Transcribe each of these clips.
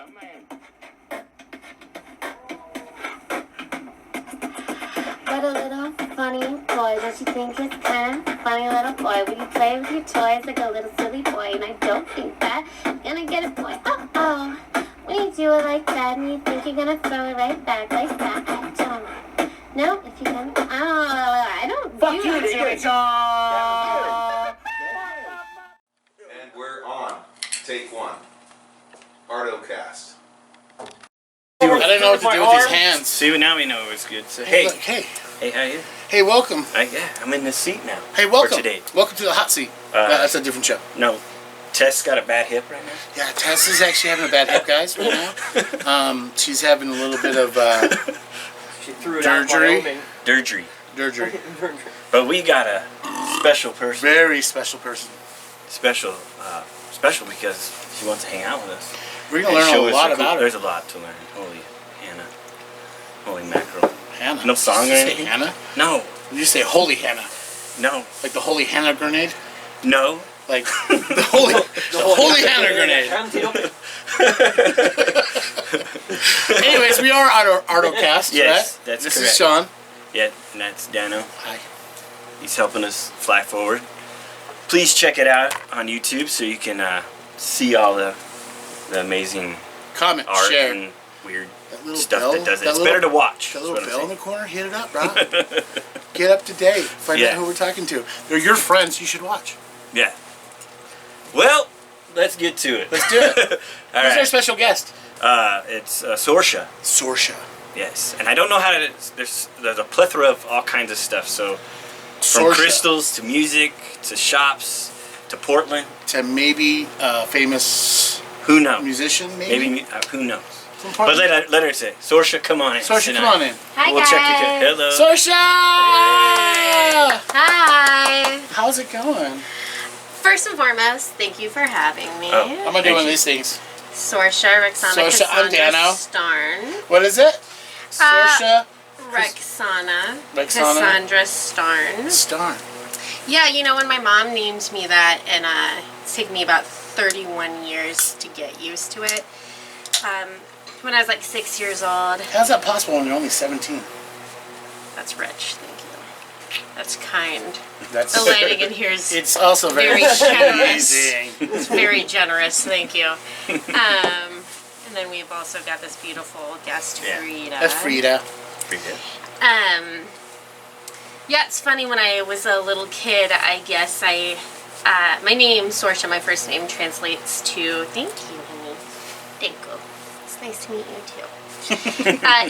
What a little funny boy. Don't you think it's kind of funny, little boy? When you play with your toys like a little silly boy, and I don't think that you're gonna get it, boy. Uh-oh. When you do it like that, and you think you're gonna throw it right back like that, I don't know. No, if you're gonna, I don't Fuck do you, it. And we're on. Take one. Artocast. I don't know what to do with these hands. See, now we know it's good. So, Hey, hey, look, hey, hey, how you? hey, welcome. Yeah, I'm in the seat now. Hey, welcome. For today. Welcome to the hot seat. No, that's a different show. No, Tess got a bad hip right now. Yeah, Tess is actually having a bad hip, guys, right now. She's having a little bit of She threw it out Wyoming. Dirgery. surgery. But we got a special person. Very special person. Special because she wants to hang out with us. We're going to learn a lot about her. There's a lot to learn. Holy Hannah. Holy mackerel. Hannah. No song or Did you say anything? Hannah? No. Did you say Holy Hannah? No. Like the Holy Hannah grenade? No. Like the Holy Hannah grenade. Anyways, we are Artocast, Yes, right? that's This correct. is Sean. Yeah, and that's Dano. Hi. He's helping us fly forward. Please check it out on YouTube so you can see all the amazing Comment, art share. and weird That little stuff bell, that does it. that It's little- better to watch. That is little what I'm bell in the saying. corner, hit it up, bro. Get up to date. Find Yeah. out who we're talking to. They're your friends. You should watch. Yeah. Well, let's get to it. Let's do it. All Who's our right. special guest? It's Sorcha. Sorcha. Yes, and I don't know how to. There's a plethora of all kinds of stuff. So from Sorcha. crystals to music to shops to Portland. To maybe a famous Who knows? musician, maybe? Maybe who knows? From But Portland? let her say, Sorcha, come on in. Sorcha, come on in. Hi, We'll guys. check your hello. Sorcha! Hi. How's it going? First and foremost, thank you for having me. Oh. I'm gonna do one of these things. Sorcha Sorcha, I'm Dano. RexanaCassandra What is it? Sorcha Cassandra Starn. Starn. Yeah, you know, when my mom named me that, and it's taken me about 31 years to get used to it. When I was like 6 years old. How's that possible when you're only 17? That's rich, thank you. That's kind. That's The lighting in here is It's also very very generous. amazing. It's very generous, thank you. And then we've also got this beautiful guest, Yeah. Frida. That's Frida. Pretty good. Yeah, it's funny, when I was a little kid, I guess my name, Sorcha, my first name, translates to, thank you, honey. Thank you. It's nice to meet you, too.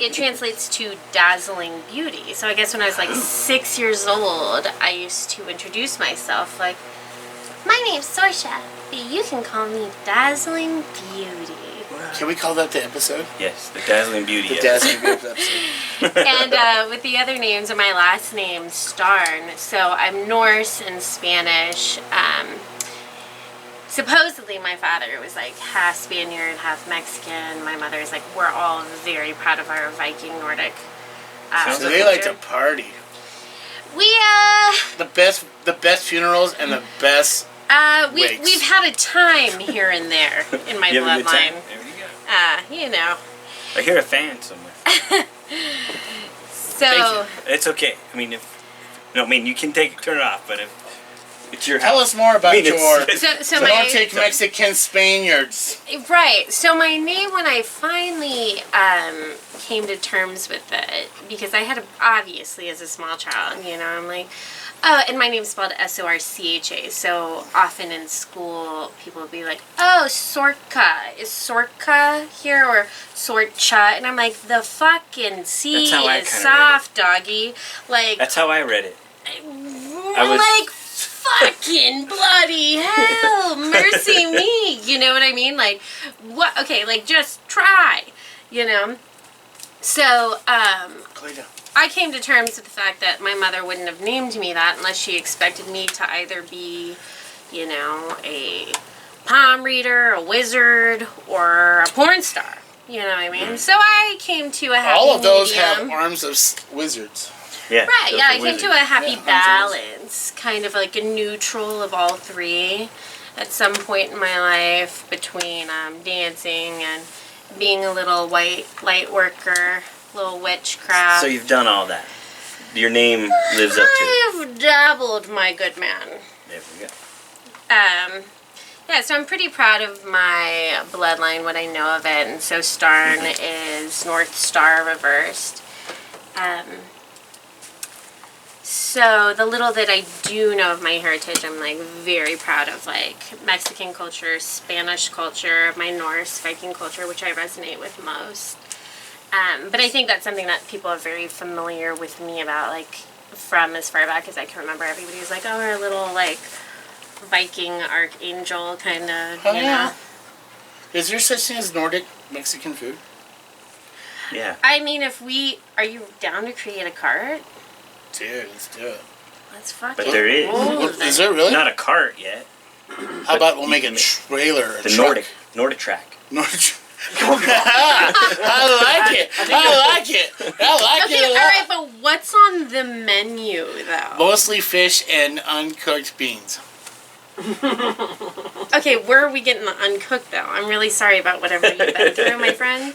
It translates to dazzling beauty. So I guess when I was like 6 years old, I used to introduce myself like, my name's Sorcha, but you can call me Dazzling Beauty. Can we call that the episode? Yes, the dazzling beauty. The yes. Dazzling Beauty episode. And with the other names, and my last name, Starn. So I'm Norse and Spanish. Supposedly my father was like half Spaniard, half Mexican. My mother's like, we're all very proud of our Viking Nordic. So they like to party. We The best funerals and the best. Wakes. we've had a time here and there in my You have a good time? bloodline. There we go. You know. I hear a fan somewhere. So It's okay. I mean, you can turn it off, but if it's your Tell house. us more about I mean, your so my Nordic Mexican Spaniards. right. So my name, when I finally came to terms with it, because I had obviously as a small child, you know, I'm like, oh, and my name's spelled Sorcha. So often in school, people would be like, oh, Sorcha. Is Sorcha here or Sorcha? And I'm like, the fucking C That's how I is kinda soft, doggy. Like, That's how I read it. like, fucking bloody hell, mercy me. You know what I mean? Like, what? Okay, like, just try, you know? So, I came to terms with the fact that my mother wouldn't have named me that unless she expected me to either be, you know, a palm reader, a wizard, or a porn star. You know what I mean? So I came to a happy All of those medium. have arms of wizards. Yeah. Right, those yeah, are I came wizards. to a happy Yeah, balance, kind of like a neutral of all three at some point in my life between dancing being a little white light worker, little witchcraft. So you've done all that. Your name lives up to it. I've dabbled, my good man. There we go. Yeah, so I'm pretty proud of my bloodline, what I know of it, and so Starn is North Star reversed. So the little that I do know of my heritage, I'm like very proud of, like Mexican culture, Spanish culture, my Norse Viking culture, which I resonate with most. But I think that's something that people are very familiar with me about, like from as far back as I can remember. Everybody's like, oh, we're a little like Viking archangel kind of, you know. Is there such thing as Nordic Mexican food? Yeah. I mean, are you down to create a cart? Dude, let's do it. Let's fucking But there is. roll Is then. there really? Not a cart yet. How about we'll make a trailer? The Nordic track. Nordic. I like it. I like it. I like Okay, it a lot. alright, but what's on the menu, though? Mostly fish and uncooked beans. Okay, where are we getting the uncooked, though? I'm really sorry about whatever you've been through, my friend.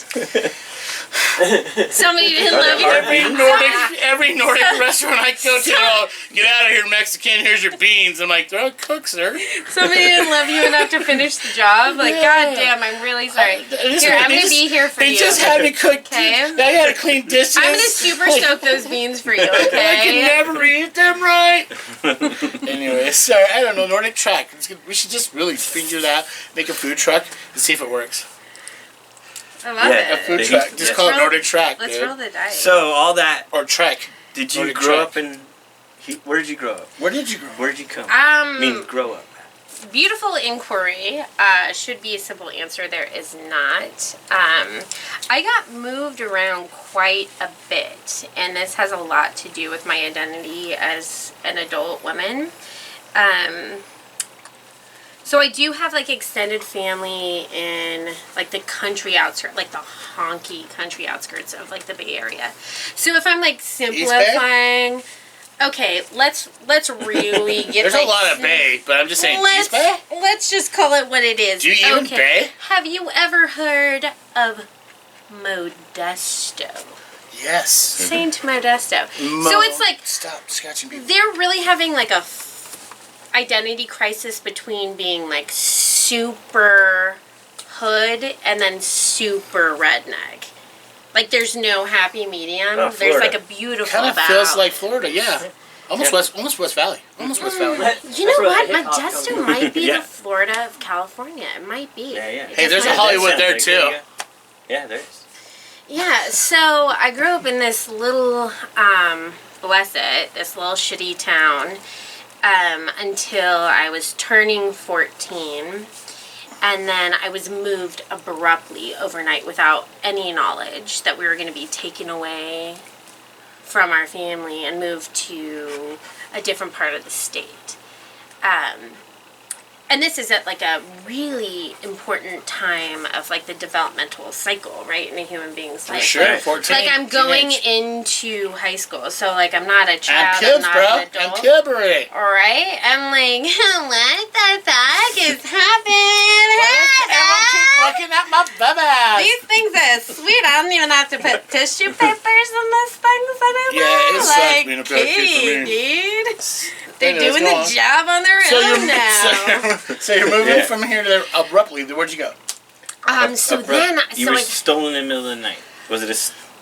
Somebody didn't love you. Every Nordic restaurant I go to, oh, get out of here, Mexican. Here's your beans. I'm like, they're cooked, sir. Somebody didn't love you enough to finish the job. Like, goddamn, I'm really sorry. Here, I'm gonna be here for They you. just had me cook. Okay. I had to clean dishes. I'm gonna super soak those beans for you. I Okay. can never eat them right. Anyway, so I don't know, Nordic track. We should just really figure it out, make a food truck, and see if it works. I love Yeah, A food it. truck. Just call it Nordic track, Let's dude. roll the dice. So all that. Or trek. Did you Nordic grow track. up in? Where did you grow up? Where did you grow up? Where did you come? I mean, grow up. Beautiful inquiry. Should be a simple answer. There is not. I got moved around quite a bit, and this has a lot to do with my identity as an adult woman. So I do have like extended family in like the country outskirts, like the honky country outskirts of like the Bay Area. So if I'm like simplifying, okay, let's really get. There's like, a lot of Bay, but I'm just saying East Bay? Let's just call it what it is. Do you even Bay? Have you ever heard of Modesto? Yes. Saint Modesto. So it's like Stop scratching people. they're really having like a identity crisis between being like super hood and then super redneck. Like there's no happy medium. Oh, There's like Florida. a beautiful Kind of balance. feels like Florida, yeah. Almost West Valley. Almost West Valley. You know That's where what? the hip hop Modesto comes might be Yeah. the Florida of California. It might be. Yeah, yeah. It Hey, just there's a might- Hollywood That there, sounds too. like yeah, there is. Yeah, so I grew up in this little, this little shitty town until I was turning 14. And then I was moved abruptly overnight without any knowledge that we were going to be taken away from our family and moved to a different part of the state. And this is at like a really important time of like the developmental cycle, right, in a human being's life. For sure, Right. 14. Like I'm going teenage. into high school, so like I'm not a I'm child, kids, I'm not bro. an adult. I'm kid. Alright? I'm like, what the fuck is happening? Everyone keep looking at my baby. These things are sweet. I don't even have to put tissue papers in this things anymore. Yeah, it sucks like, being a bad kid for me. dude. They're Anyways, doing go the on. job on their own now. So you're moving Yeah. from here to there abruptly. Where'd you go? So Abrupt. then, You so were I stolen in the middle of the night. Was it a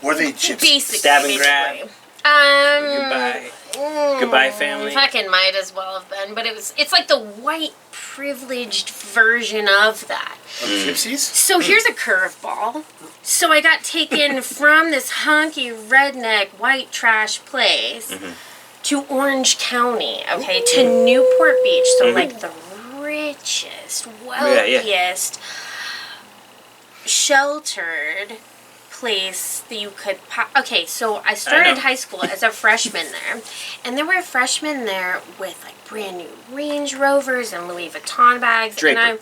Were they gypsies? basically, stab and grab? basically. Goodbye, family? Fucking might as well have been, but it's like the white privileged version of that. Of gypsies? So here's a curveball. So I got taken from this honky redneck white trash place to Orange County, okay, to Newport Beach. So like the richest, wealthiest, sheltered place that you could okay, so I started high school as a freshman there, and there were freshmen there with like brand new Range Rovers and Louis Vuitton bags, Draper.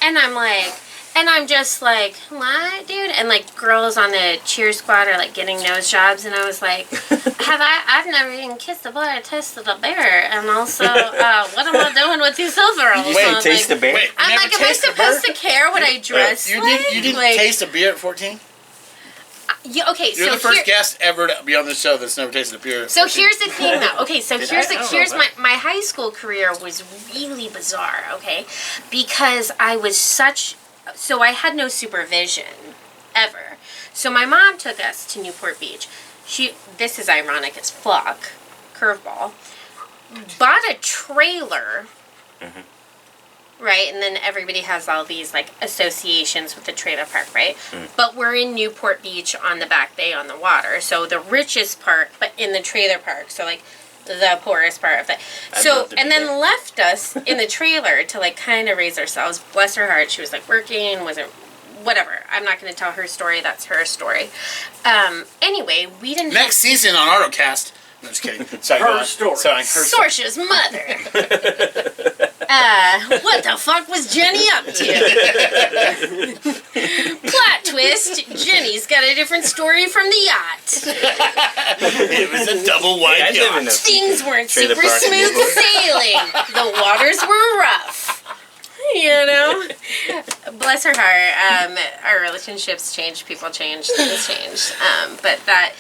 and I'm like, And I'm just like, what, dude? And like girls on the cheer squad are like getting nose jobs, and I was like, I've never even kissed a boy or tasted a bear, and also, what am I doing with these overalls? Did you say taste the bear? I'm like, am I supposed to care what I dress You like? didn't like, taste a beer at 14? Yeah, okay, You're the first guest ever to be on the show that's never tasted a beer. So here's the thing, though. Okay, so here's know. my high school career was really bizarre. Okay, because I was so I had no supervision ever. So my mom took us to Newport Beach. This is ironic as fuck. Curveball. Bought a trailer. Mm-hmm. Right, and then everybody has all these like associations with the trailer park, right? Mm. But we're in Newport Beach on the back bay on the water, so the richest part, but in the trailer park, so like the poorest part of it. So and then left us in the trailer to like kind of raise ourselves. Bless her heart, she was like working, wasn't whatever. I'm not going to tell her story. That's her story. Anyway, we didn't. Next season on Artocast. No, just kidding. Sorry, Her story. Sorry, Sorcha's mother. What the fuck was Jenny up to? Plot twist, Jenny's got a different story from the yacht. It was a double wide I live in yacht. Things weren't Trailer super park in smooth Newport. sailing. The waters were rough. You know? Bless her heart. Our relationships changed, people changed, things changed. But that...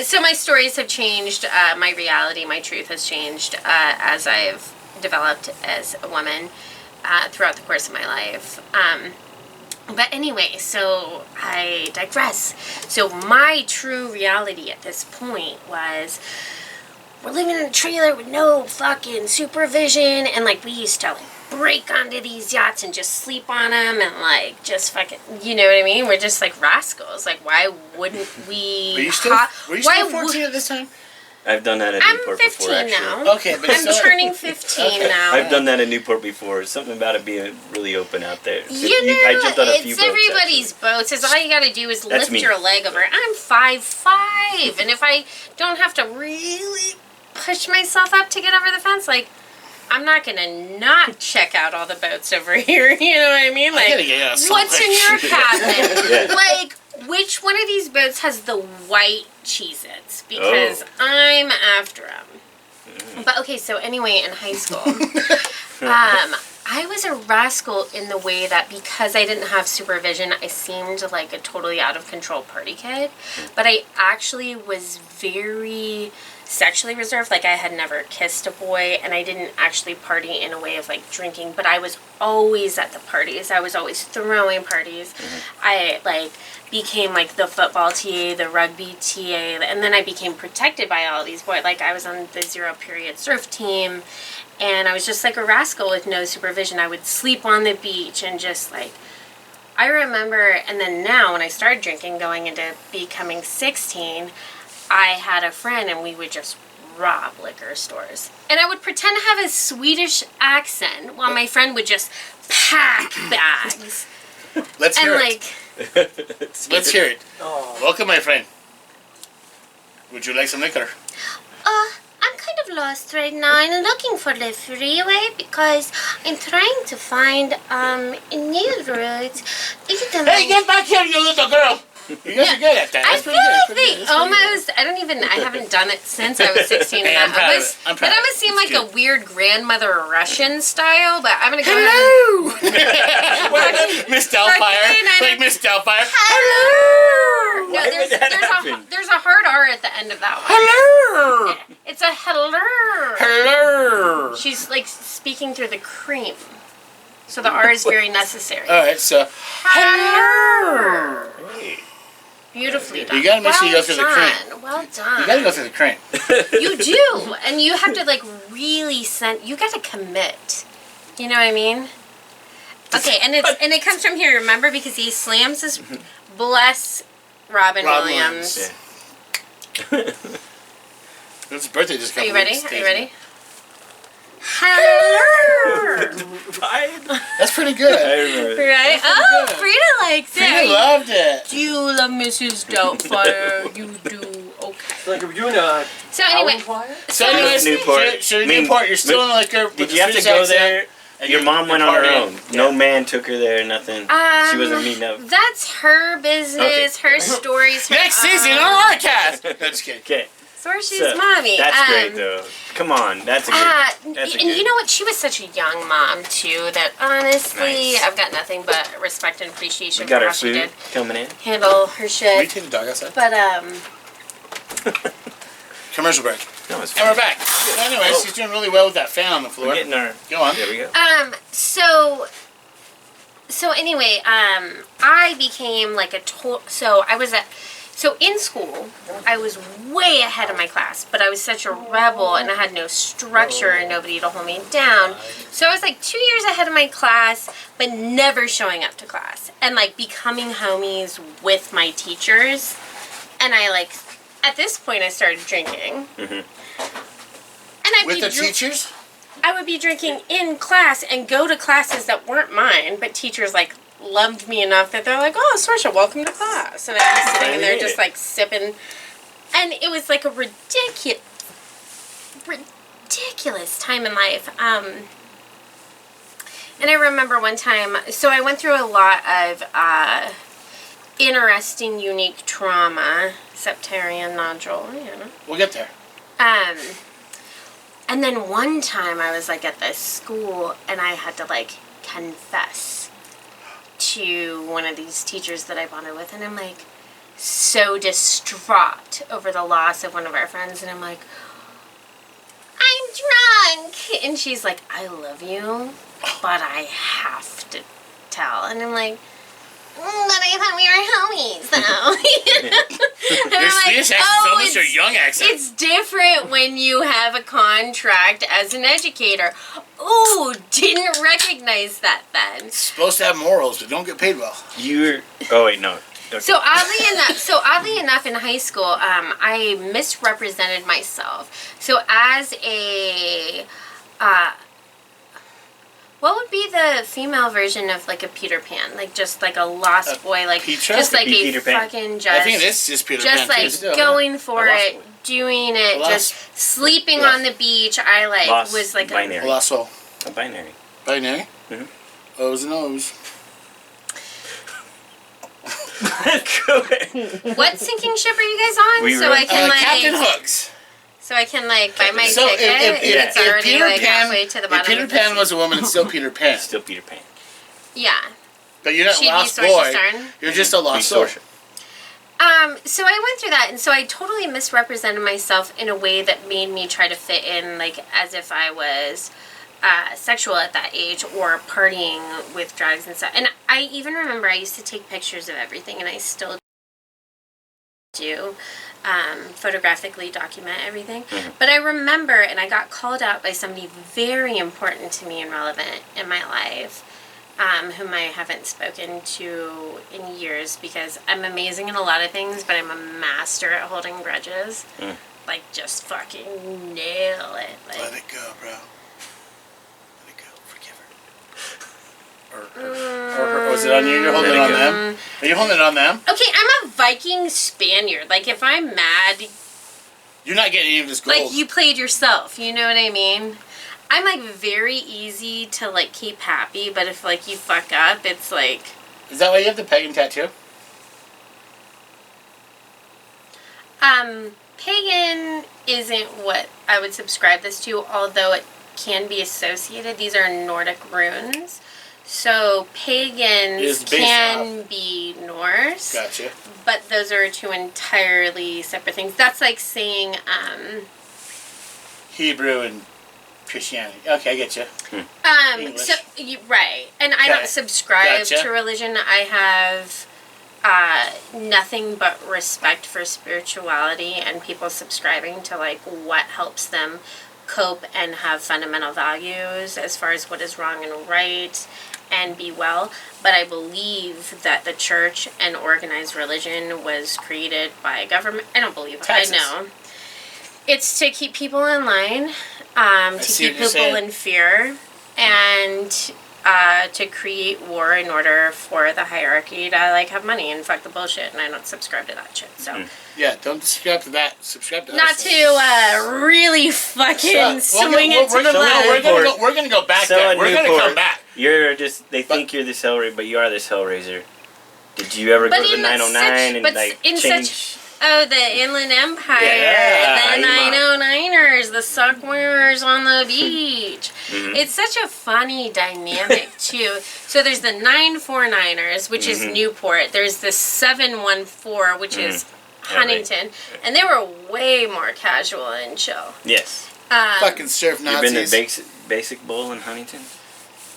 so my stories have changed. My reality, my truth has changed as I've developed as a woman throughout the course of my life. But anyway, so I digress. So my true reality at this point was we're living in a trailer with no fucking supervision, and like we used to like break onto these yachts and just sleep on them and like just fucking, you know what I mean? We're just like rascals. Like why wouldn't we? Were you still 14 at this time? I've done that at I'm Newport 15 before, actually. now. Okay, but I'm turning 15 now. I've done that in Newport before. Something about it being really open out there. So You know, I jumped on a few it's boats, everybody's actually. boats. It's all you got to do is That's lift me. your leg over. I'm 5'5", and if I don't have to really push myself up to get over the fence, like I'm not gonna not check out all the boats over here. You know what I mean? Like, what's in your cabinet? Yeah. Like, which one of these boats has the white Cheez-Its? Because I'm after them. But okay, so anyway, in high school, I was a rascal in the way that because I didn't have supervision, I seemed like a totally out of control party kid. But I actually was very sexually reserved. Like I had never kissed a boy, and I didn't actually party in a way of like drinking, but I was always at the parties. I was always throwing parties. I like became like the football TA, the rugby TA, and then I became protected by all these boys. Like I was on the 0 period surf team, and I was just like a rascal with no supervision. I would sleep on the beach and just like, I remember, and then now when I started drinking, going into becoming 16, I had a friend and we would just rob liquor stores. And I would pretend to have a Swedish accent while my friend would just pack bags. Let's and hear like, it. Let's hear it. Oh. Welcome, my friend. Would you like some liquor? I'm kind of lost right now and looking for the freeway because I'm trying to find new routes. Hey, get back here, you little girl! You guys are good at that. I That's feel pretty good. like Pretty they good. That's pretty good. I haven't done it since I was 16. Hey, I'm proud of it. I'm proud That of it. almost seemed It's like good. a weird grandmother Russian style, but I'm going to go Hello! Fucking- Miss Doubtfire. fucking- Like Miss Doubtfire. Hello! Why would that happen? There's a hard R at the end of that one. Hello! It's a hello. Hello! She's like speaking through the cream. So the R is very necessary. Alright, so. Hello! Beautifully done. You gotta make sure you go through the done. cream. Well done. You gotta go through the cream. You do, and you have to like really you got to commit. You know what I mean? Okay, and it comes from here. Remember, because he slams his bless Robin Williams. Yeah. His birthday just Are got you ready? weeks, Are you days. ready? Hello. That's pretty good. I remember. Right? Oh, Frida likes it. I loved it. Do you love Mrs. Doubtfire? You do. Okay. Like, are we doing a So anyway, album choir? So anyways, Newport. so I mean, Newport, you're still in liquor. Did you have to go there Your mom went on her own. No man took her there, nothing. She wasn't meeting up. That's her business, her stories. Her Next season on Artocast. No, just kidding. Okay. Sorcha's mommy. That's great, though. Come on. That's a good... and you know what? She was such a young mom, too, that honestly, I've got nothing but respect and appreciation for how she did coming in. handle her shit. We take the dog outside. But, commercial break. No, it's and we're back. Anyway, she's doing really well with that fan on the floor. We're getting our... Go on. There we go. So anyway, I became like a so in school, I was way ahead of my class, but I was such a rebel and I had no structure and nobody to hold me down. So I was like 2 years ahead of my class, but never showing up to class and like becoming homies with my teachers. And I like, at this point I started drinking. And I'd with the teachers? I would be drinking in class and go to classes that weren't mine, but teachers like loved me enough that they're like, "Oh, Sorcha, welcome to class," and I'd be sitting there just like sipping, and it was like a ridiculous time in life. And I remember one time, so I went through a lot of interesting, unique trauma, septarian nodule, you know. We'll get there. And then one time I was like at this school and I had to like confess to one of these teachers that I bonded with, and I'm like so distraught over the loss of one of our friends, and I'm like, I'm drunk, and she's like, I love you, but I have to tell, and I'm like, but I thought we were homies, though. Your Swedish accent is almost your young accent. It's different when you have a contract as an educator. Ooh, didn't recognize that then. Supposed to have morals, but don't get paid well. Oh wait, no. Okay. So oddly enough, in high school, I misrepresented myself. So as a what would be the female version of like a Peter Pan? Like just like a lost boy, like Petra? just like a Peter Pan. fucking I think it is just Peter Pan. just like still, going for it, doing it, just sleeping on the beach. I like was like binary. A lost soul. A binary. Binary? O's and O's. What sinking ship are you guys on? We so were- I can like Captain Hooks. so I can like buy my So ticket. It's already Peter like Pan, halfway to the if bottom. Peter of the Pan sea. was a woman, it's still Peter Pan. Still Peter Pan. Yeah. But you're not She'd be lost Sorcha boy. Stern. You're just a lost soul. Sorcha. So I went through that, and so I totally misrepresented myself in a way that made me try to fit in, like as if I was sexual at that age or partying with drugs and stuff. And I even remember I used to take pictures of everything, and I still do photographically document everything. But I remember, and I got called out by somebody very important to me and relevant in my life, whom I haven't spoken to in years because I'm amazing in a lot of things, but I'm a master at holding grudges. Like, just fucking nail it. Like, Let it go, bro. Let it go. Forgive her. Or was it on you? You're holding it on them? Are you holding it on them? okay, I'm a Viking Spaniard. Like, if I'm mad, You're not getting any of this gold. like, you played yourself. You know what I mean? I'm, like, very easy to, like, keep happy, but if, like, you fuck up, it's, like... Is that why you have the pagan tattoo? Pagan isn't what I would subscribe this to, although it can be associated. These are Nordic runes. So pagans can be Norse. Gotcha. But those are two entirely separate things. That's like saying Hebrew and Christianity. Okay, I get you. English. so right. And I don't subscribe Gotcha. to religion. I have nothing but respect for spirituality and people subscribing to like what helps them cope and have fundamental values as far as what is wrong and right and be well. But I believe that the church and organized religion was created by government. I don't believe it. Texas. I know. It's to keep people in line, to see keep what you're people saying. in fear, and to create war in order for the hierarchy to like have money and fuck the bullshit, and I don't subscribe to that shit. So yeah, don't subscribe to that. Subscribe to not us. to really fucking swing it to the left. We're gonna go back So there. in We're gonna Newport, come back. They think you're this Hellraiser, but you are this Hellraiser. Did you ever go to the 909 and like change? Oh, the Inland Empire, Yeah, the 909ers, the sock wearers on the beach. Mm-hmm. It's such a funny dynamic, too. So there's the 949ers, which is Newport. There's the 714, which is Huntington. And they were way more casual and chill. Yes. Fucking surf Nazis. You been to Basic Bowl in Huntington?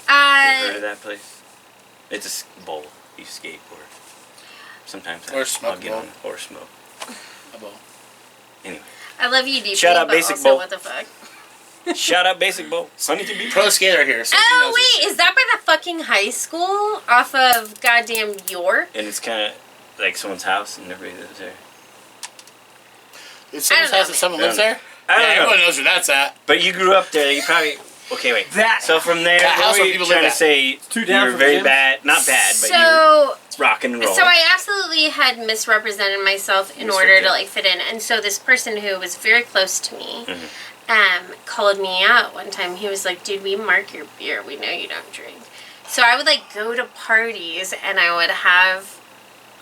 You heard of that place? It's a bowl. You skateboard. Sometimes Or smoke I'll get bowl. on or smoke. A bowl. Anyway. I love you deeply, Shout out but Basic also Bowl. what the fuck? Shout out Basic Bowl. Huntington Beach. Pro skater here. So Oh, wait, is that by the fucking high school off of goddamn York? And it's kind of like someone's house and everybody lives there. Is someone's I don't house know, that someone man. lives there? I don't Yeah, know. everyone knows where that's at. But you grew up there. You probably... Okay, wait. That- So from there, That house what were where you people trying live to at. say Two you down were from very Jim. bad? Not bad, but you were So... rock and roll. So I absolutely had misrepresented myself in order to like fit in, and so this person who was very close to me, called me out one time. He was like, "Dude, we mark your beer. We know you don't drink." So I would like go to parties and I would have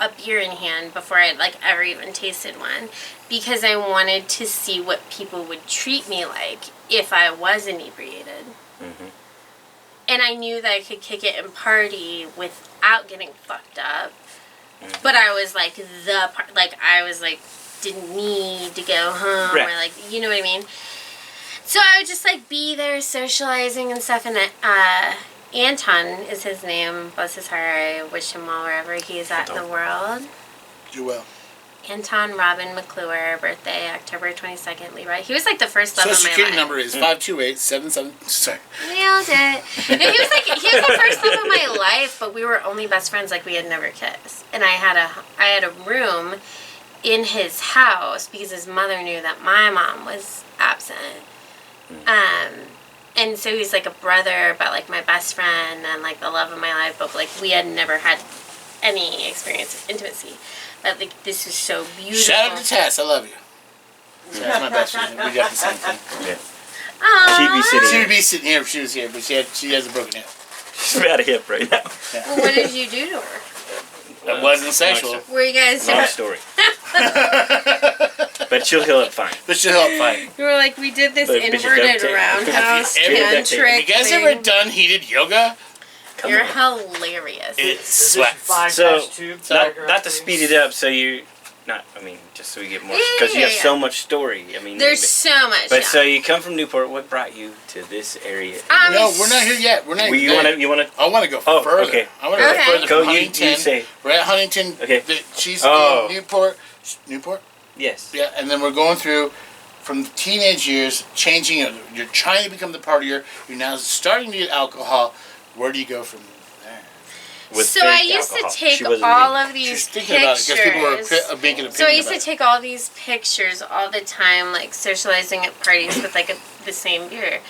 a beer in hand before I'd like ever even tasted one, because I wanted to see what people would treat me like if I was inebriated. And I knew that I could kick it and party without getting fucked up. But I was like I was like, didn't need to go home, Right. or like, you know what I mean? So I would just like be there socializing and stuff, and Anton is his name, bless his heart, I wish him well wherever he is at in the world. Do well. Anton Robin McClure, birthday October 22nd, Leroy. He was like the first love Social of my security life. number is 528-77. Sorry. Nailed it. And he was the first love of my life, but we were only best friends, like we had never kissed. And I had a room in his house because his mother knew that my mom was absent. And so he's like a brother, but like my best friend and like the love of my life, but like we had never had any experience of intimacy. But like this was so beautiful. Shout out to Tess. I love you. That's my best friend. We got the same thing. Yeah. Aww. She'd be sitting She here. would be sitting here if she was here, but she has a broken hip. She's about a hip right now. Well, what did you do to her? That wasn't sexual. Were you guys Long story. But she'll heal up fine. But she'll help fight. You were like, we did this But you inverted duct tape. roundhouse Have you ever- Have tantric you guys thing. ever done heated yoga? Come You're on. hilarious. It Position sweats. 5 So, -2, not to speed it up, so you... just so we get more... Yeah, Because you have yeah. so much story. I mean... There's so much. But yeah. so you come from Newport. What brought you to this area? No, we're not here yet. We're not. You want to? I want to go Oh, further. okay. I want to Okay. go further Go. from You Huntington. say. We're at Huntington. Okay. She's Oh. in Newport. Newport? Yes. Yeah, and then we're going through from teenage years, changing. You're trying to become the partier. You're now starting to get alcohol. Where do you go from there? With So I fake used alcohol. to take She wasn't all me. of these She's thinking about it because people were pictures. making an So I opinion used to about it. take all these pictures all the time, like socializing at parties with like the same beer.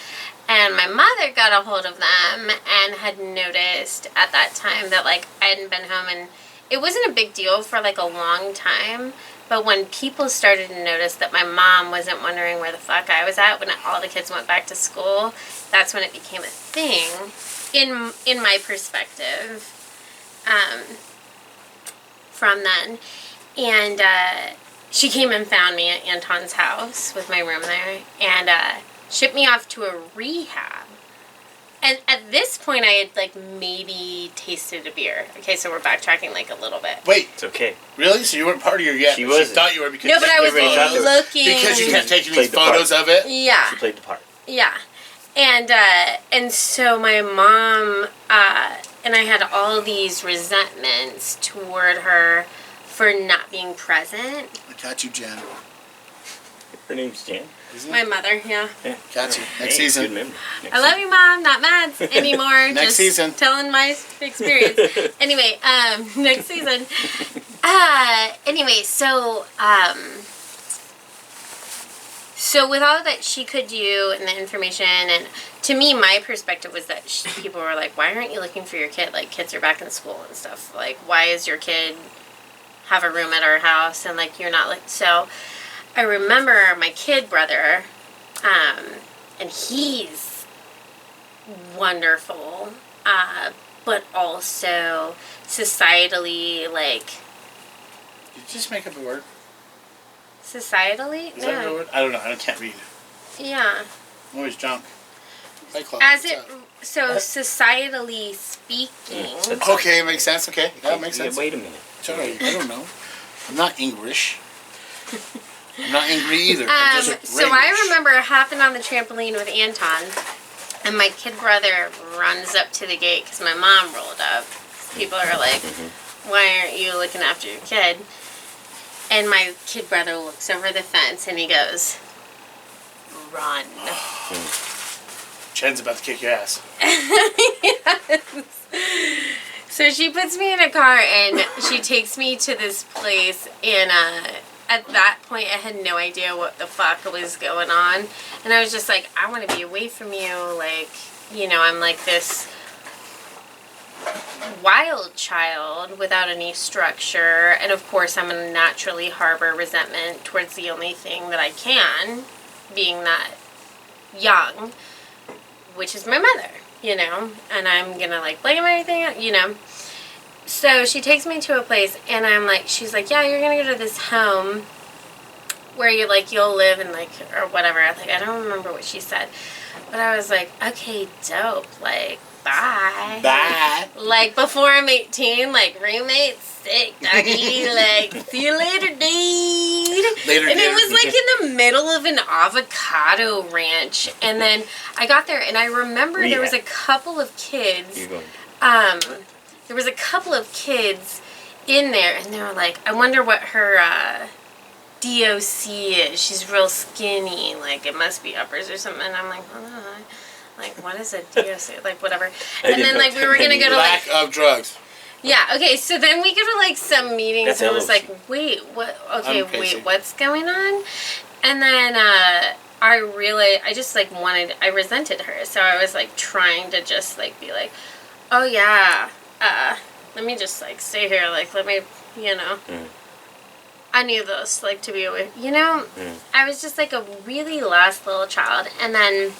And my mother got a hold of them and had noticed at that time that like I hadn't been home, and it wasn't a big deal for like a long time. But when people started to notice that my mom wasn't wondering where the fuck I was at when all the kids went back to school, that's when it became a thing in my perspective. From then, and she came and found me at Anton's house with my room there, and shipped me off to a rehab. And at this point, I had like maybe tasted a beer. Okay, so we're backtracking like a little bit. Wait, It's okay. really? So you weren't partier yet? She but wasn't. thought you were because No, but I was Everybody thought they were. looking. because you kept taking Played these the part. photos of it. Yeah. She played the part. Yeah. And so my mom and I had all these resentments toward her for not being present. I got you, Jen. Her name's Jan. Isn't My it? mother, yeah. Yeah. Got you. Next Hey, season. Good memory. I love you, Mom. Not mad anymore. Next Just season. telling my experience. Anyway, next season. Anyway, so with all that she could do and the information and to me, my perspective was that people were like, why aren't you looking for your kid? Like, kids are back in school and stuff. Like, why is your kid have a room at our house? And, like, you're not, like, so I remember my kid brother, and he's wonderful, but also societally, like... Did you just make up a word? Societally? Is that a word? I don't know. I can't read. Yeah. I'm always drunk. As it... So, societally speaking... Okay, makes sense. Okay, that makes sense. Wait a minute. Sorry, I don't know. I'm not English. I'm not angry either. So I remember hopping on the trampoline with Anton, and my kid brother runs up to the gate because my mom rolled up. People are like, why aren't you looking after your kid? And my kid brother looks over the fence and he goes, run. Chen's about to kick your ass. Yes. So she puts me in a car and she takes me to this place, and at that point I had no idea what the fuck was going on, and I was just like, I want to be away from you, like, you know, I'm like this wild child without any structure, and of course I'm gonna naturally harbor resentment towards the only thing that I can, being that young, which is my mother, you know, and I'm gonna, like, blame everything, you know. So she takes me to a place, and I'm like, she's like, yeah, you're gonna go to this home where you, like, you'll live and, like, or whatever. Like, I don't remember what she said, but I was like, okay, dope, like, bye. Bye. Like, before I'm 18, like, roommates, sick, doggy, like, see you later, dude. Later, and dude. it was, like, in the middle of an avocado ranch, and then I got there, and I remember there was a couple of kids, there was a couple of kids in there, and they were like, I wonder what her DOC is. She's real skinny. Like, it must be uppers or something. And I'm like, oh, like, what is a DOC? Like, whatever. And then, like, we were going to go to, like... Lack of drugs. Yeah, okay, so then we go to, like, some meetings, and I was like, wait, what? Okay, wait, what's going on? And then I just, like, I resented her. So I was, like, trying to just, like, be like, oh, yeah, let me just, like, stay here, like, let me, you know, I knew this, like, to be away, you know, I was just, like, a really lost little child, and then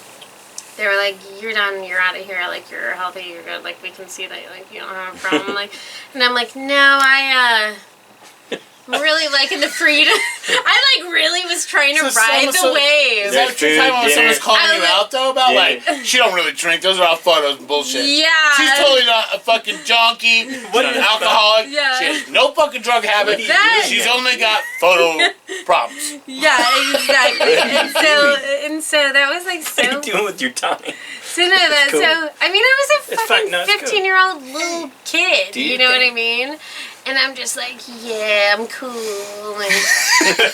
they were like, you're done, you're out of here, like, you're healthy, you're good, like, we can see that, like, you don't have a problem, like, and I'm like, no, I'm really liking the freedom. I, like, really was trying to ride the wave. Is that what you're talking about when someone's calling you out, though? About, like, she don't really drink. Those are all photos and bullshit. Yeah. She's totally not a fucking junkie. What an alcoholic. Yeah. She has no fucking drug habit. She's only got photo problems. Yeah, exactly. and so that was, like, so... What are you doing with your time? So, no, that's cool. So, I mean, I was a fucking 15-year-old little kid, you know what I mean? And I'm just like, yeah, I'm cool, and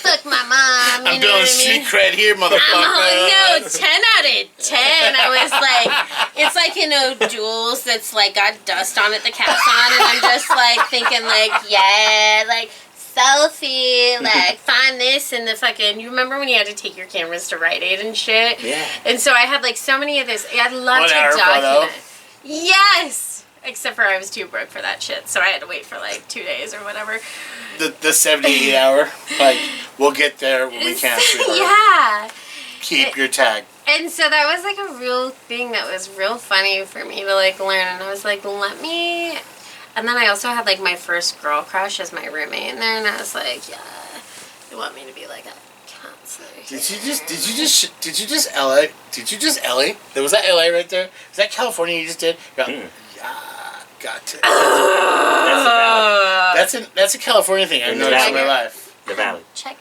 fuck my mom, you I'm know doing what I street mean? cred here, motherfucker. No, 10 out of 10. I was like, it's like, you know, Jules that's, like, got dust on it, the cat's on, and I'm just, like, thinking, like, yeah, like, selfie, like, find this in the fucking, you remember when you had to take your cameras to Rite Aid and shit? Yeah. And so I had, like, so many of this, I'd love to document. Yes! Except for I was too broke for that shit, so I had to wait for, like, 2 days or whatever. The 78 hour, like, we'll get there when we can. Yeah. Keep your tag. And so that was, like, a real thing that was real funny for me to, like, learn. And I was like, let me... And then I also had, like, my first girl crush as my roommate in there, and I was like, yeah, you want me to be, like, a counselor. Did you just LA? There was that LA right there? Was that California you just did? Yeah, got to. That's a California thing I've noticed in my life. The Valley. Check.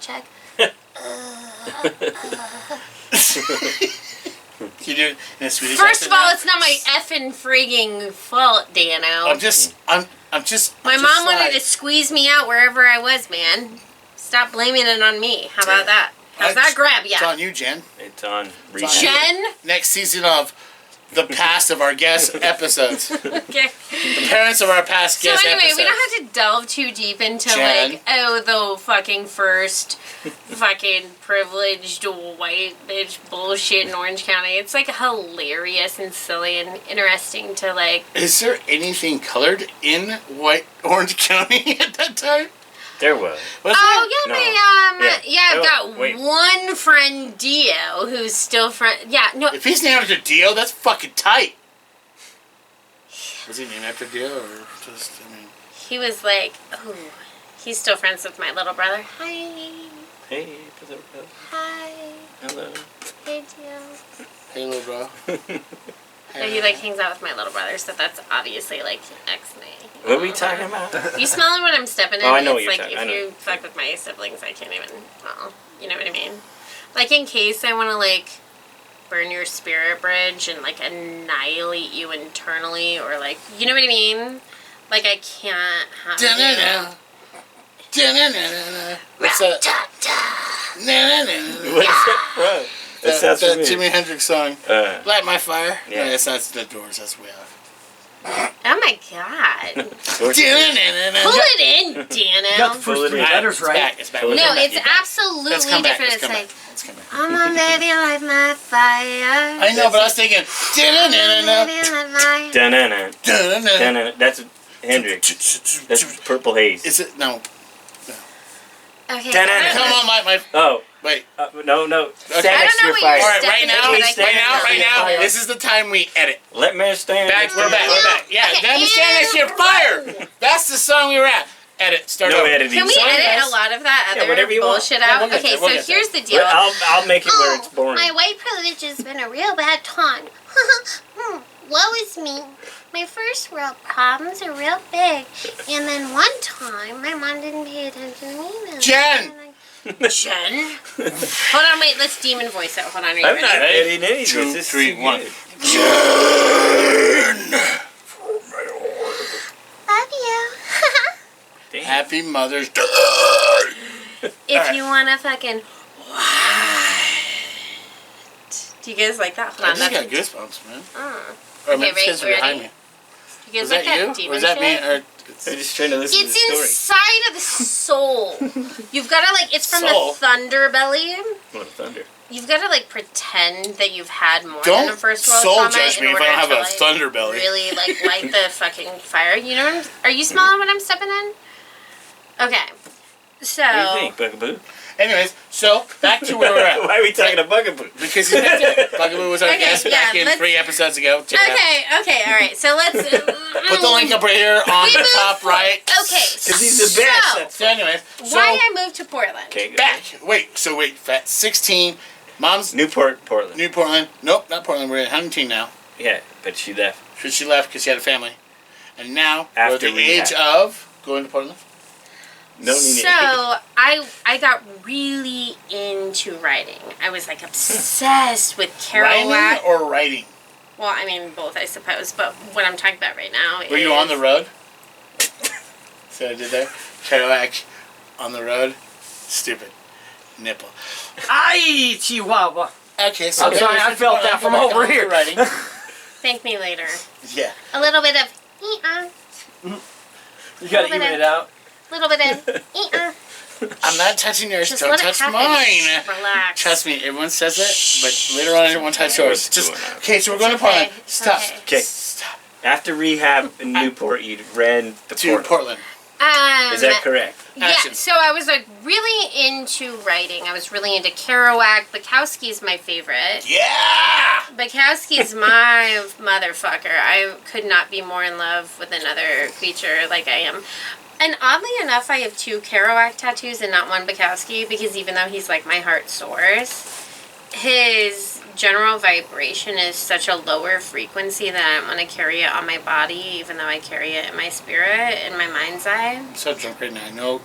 You do it in a Swedish First of all, accent it's not my effing frigging fault, Dano. I'm just. My mom wanted to squeeze me out wherever I was, man. Stop blaming it on me. How about that? How's that grab ya? It's on you, Jen. It's on Jen? Next season of the past of our guest episodes. Okay. The parents of our past So guest anyway, episodes. we don't have to delve too deep into Jen. like, the fucking first fucking privileged white bitch bullshit in Orange County. It's like hilarious and silly and interesting to like. Is there anything colored in Orange County at that time? There was. Was Oh there? yeah, No. I've Oh, got wait. one friend Dio who's still friend. Yeah, no, If he's named after Dio, that's fucking tight. Was he named after Dio or just? I mean. he was like, oh, he's still friends with my little brother. Hi, Hey, brother. hi, Hello. hey Dio. Hey, little bro. No, he like hangs out with my little brother, so that's obviously like ex-name. What are we talking about? You smelling what I'm stepping in? Oh, I know it's what you're like talking- I if know. you fuck with my siblings, I can't even. Well, you know what I mean. Like in case I want to like burn your spirit bridge and like annihilate you internally, or like you know what I mean. Like I can't have Da-na-na. Da-na-na-na-na. What's that? Da-da. Na-na-na-na. What is that from? That sounds That familiar. Jimi Hendrix song. Light my fire. Yeah. No, that's the Doors. That's way off. Oh my god! Da-na-na-na-na. Pull it in, You got Dano. the first three letters right. It's back. No, No, Let's it's come back. absolutely Let's come back. different. Let's come It's back. like Let's come back. I'm a baby, light my fire. I know, but I was thinking. Da-na-na-na-na. Baby, light my. Da-na-na. Da-na-na. Da-na-na. That's Hendrix. That's Purple Haze. Is it? No. Okay. Da-na-na. Come on, my. Oh. Wait. No. Okay. Stand I next don't to know your what you're fire. All right, right stepping now, in, but I right now. Fire. This is the time we edit. Let me stand Back, next to we're your back, we're fire. back. Yeah, Okay, let me stand next to your fire. That's the song we were at. Edit. Start No over. editing. Can we Sorry, edit guys. a lot of that Yeah, other whatever you want. bullshit Yeah, out? we'll get Okay, there, we'll so get there. here's the deal. I'll make it where it's boring. My white privilege has been a real bad time. Woe is me. My first world problems are real big. And then one time, my mom didn't pay attention to me. Jen! Jen? Hold on, wait, let's demon voice it. Hold on, are you I'm not ready? editing any of this. 2, This is 3, too 1. good. Love you. Damn. Happy Mother's Day. If you want to fucking... Do you guys like that? Hold I on, just that's... got goosebumps, man. Oh. Or Okay, maybe it's because ready? you're behind me. You guys Was like that that you? demon Or was that me? shit? Or I'm just trying to listen to It's the story. inside of the soul. You've got to like, it's from Soul? the thunder belly. What a thunder. You've got to like pretend that you've had more Don't than a first world soul trauma judge in me if I order don't have to, a like, thunder belly. really like light the fucking fire. You know what are you smelling what I'm stepping in? Okay. So What do you think, Bugaboo? Anyways, so back to where we're at. Why are we talking to Bugaboo? Because he's back there. Bugaboo was our Okay, guest back yeah, in let's- 3 episodes ago. Check it out. Okay, all right. So let's Put the link up right here on We the move top forward. right. Okay. Because he's the best. So, That's So anyways, why I moved to Portland? okay, good. back. Wait, fat 16. Mom's Newport, Portland. New Portland. Nope, not Portland. We're in Huntington now. Yeah, but she left. So she left because she had a family. And now we're After at the rehab. age of going to Portland. No need So I got really into writing. I was like obsessed with Writing Kerouac. or writing? Well, I mean both, I suppose. But what I'm talking about right now Were you on the road? See what I did there? Kerouac on the road. Stupid. Nipple. Ay, Chihuahua. Okay, so I'm sorry, I felt that from over here. Writing. Thank me later. Yeah. A little bit of You gotta even it out. little bit of I'm not touching yours. Just Don't let it touch happen. mine. Relax. Trust me, everyone says it, but later on everyone touch yours. What's Just going on? okay. So we're going to It's Portland. okay. It's Stop. okay. Okay. Stop. After rehab in Newport, you ran to To Portland. Is that correct? Yeah, Action. so I was like really into writing. I was really into Kerouac. Bukowski's my favorite. Yeah. Bukowski's my motherfucker. I could not be more in love with another creature like I am. And oddly enough, I have 2 Kerouac tattoos and not one Bukowski because even though he's like my heart source, his general vibration is such a lower frequency that I don't want to carry it on my body, even though I carry it in my spirit, in my mind's eye. I'm so drunk right now. I know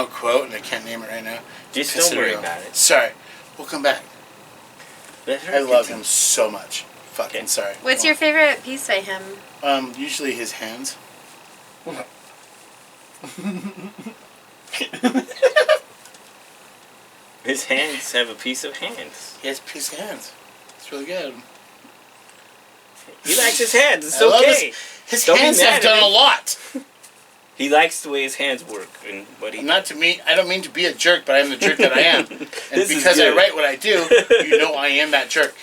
a quote and I can't name it right now. Just Piss don't worry off. about it. Sorry. We'll come back. Let her I love continue. him so much. Fucking Okay. sorry. What's your favorite piece by him? Usually his hands. His hands have a piece of hands. He has a piece of hands. It's really good. He likes his hands. It's I love okay. His Don't be hands mad have at done him. a lot. He likes the way his hands work and what he. Not to me. I don't mean to be a jerk, but I am the jerk that I am. And This is because I good. write what I do, you know I am that jerk.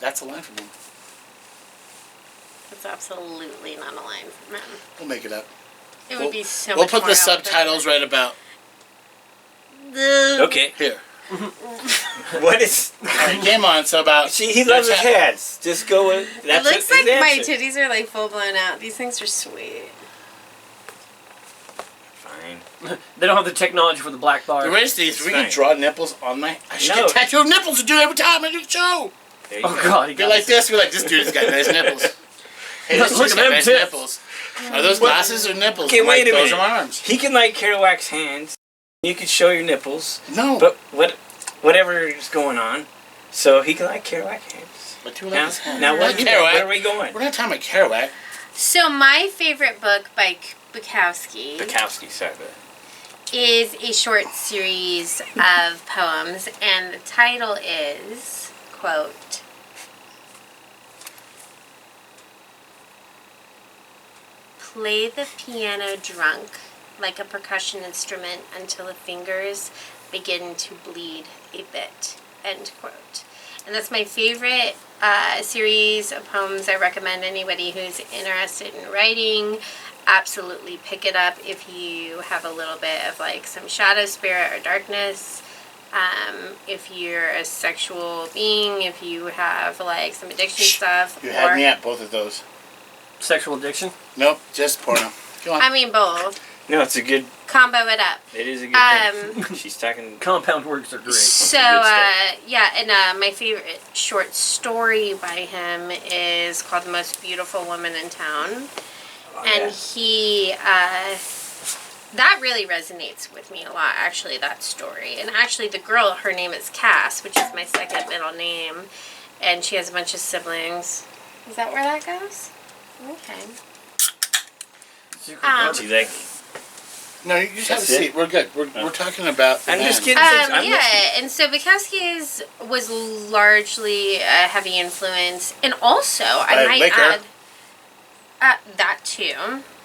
That's a line from him. It's absolutely not a line from him. We'll make it up. It would be so We'll much put more the subtitles right about Okay. here. What is? Alright, game on. So about. See, he loves his hands. Just go with. It That's looks his like my answer. titties are like full blown out. These things are sweet. Fine. They don't have the technology for the black bar. The rest of these, we can fine. draw nipples on my. I should No. get a tattoo of nipples to do every time I do the show. There you Oh go. god, he Be got like this. Be like this dude's got nice nipples. Hey, this Look dude's at got them nice tits. nipples. Are those glasses or nipples? Okay, I'm like, wait a those minute. are my arms. He can like Kerouac's hands. You can show your nipples, No, but whatever is going on, so he can like Kerouac hands. but too Now, late. now We're what, not where are Kerouac. we going? We're not talking about Kerouac. So my favorite book by Bukowski Bukowski, sorry, but is a short series of poems, and the title is, quote, "Play the piano drunk like a percussion instrument until the fingers begin to bleed a bit," end quote. And that's my favorite series of poems. I recommend anybody who's interested in writing, absolutely pick it up if you have a little bit of like some shadow spirit or darkness. If you're a sexual being, if you have like some addiction stuff. You had me at both of those. Sexual addiction. Nope, just porno. Go on. I mean both. no, it's a good. Combo it up. It is a good thing. She's talking. Compound works are great. So, good stuff. yeah, and my favorite short story by him is called "The Most Beautiful Woman in Town." Oh, And yeah. he, that really resonates with me a lot, actually, that story. And actually, the girl, her name is Cass, which is my second middle name. And she has a bunch of siblings. Is that where that goes? Okay. She's like, No, you just have a That's it? seat. We're good. We're talking about the I'm just band. kidding. I'm Yeah, and so Bukowski was largely a heavy influence. And also, I By might liquor. add that too,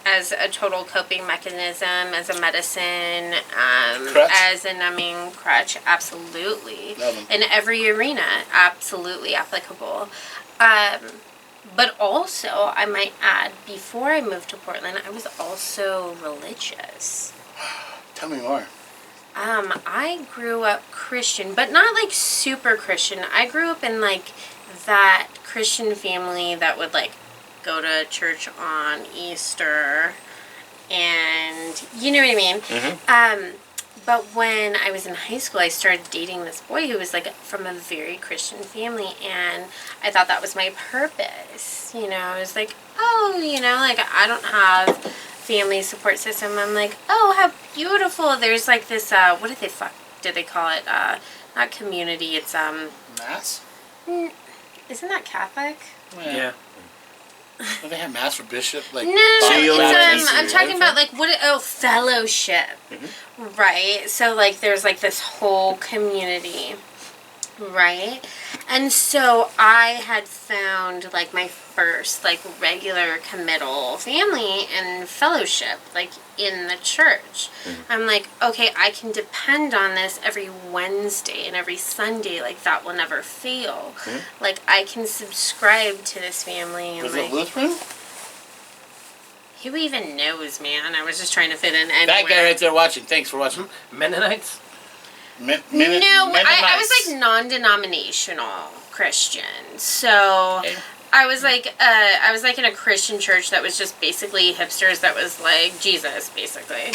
as a total coping mechanism, as a medicine, Crutch? as a numbing crutch, absolutely. Love 'em. In every arena, absolutely applicable. But also, I might add, before I moved to Portland, I was also religious. Tell me more. I grew up Christian, but not like super Christian. I grew up in like that Christian family that would like go to church on Easter, and you know what I mean? Mhm. But when I was in high school, I started dating this boy who was like from a very Christian family, and I thought that was my purpose. You know, I was like, oh, you know, like I don't have family support system. I'm like, oh, how beautiful. There's like this, what did they call it? Not community, it's, Mass? isn't that Catholic? Yeah. Well, they have mass for bishop. Like, No, you only have it's, to I'm see talking about like fellowship, right? So like there's like this whole community, right? And so I had found like my first like regular committal family and fellowship like in the church. I'm like, okay, I can depend on this every Wednesday and every Sunday, like that will never fail. Like I can subscribe to this family and was like it Lutheran? who even knows, man? I was just trying to fit in anywhere. That guy right there watching. Thanks for watching. Mennonites. No, I was like non-denominational Christian. So Okay. I was like in a Christian church that was just basically hipsters. That was like Jesus, basically.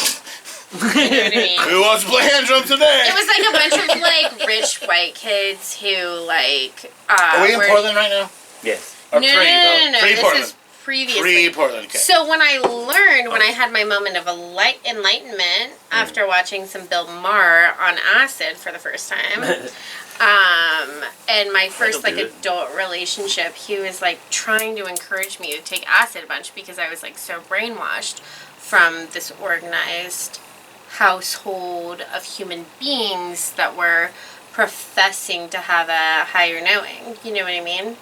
You know what I mean? Who wants to play hand drum today? It was like a bunch of like rich white kids who like. Are we in were- Portland right now? Yes. Or No, no, no, no, no. This Pre-Portland. is previously. Pre-Portland. Okay. So when I learned, when I had my moment of enlightenment after watching some Bill Maher on acid for the first time, and my first like do it. adult relationship, he was like trying to encourage me to take acid a bunch because I was like so brainwashed from this organized household of human beings that were professing to have a higher knowing. You know what I mean?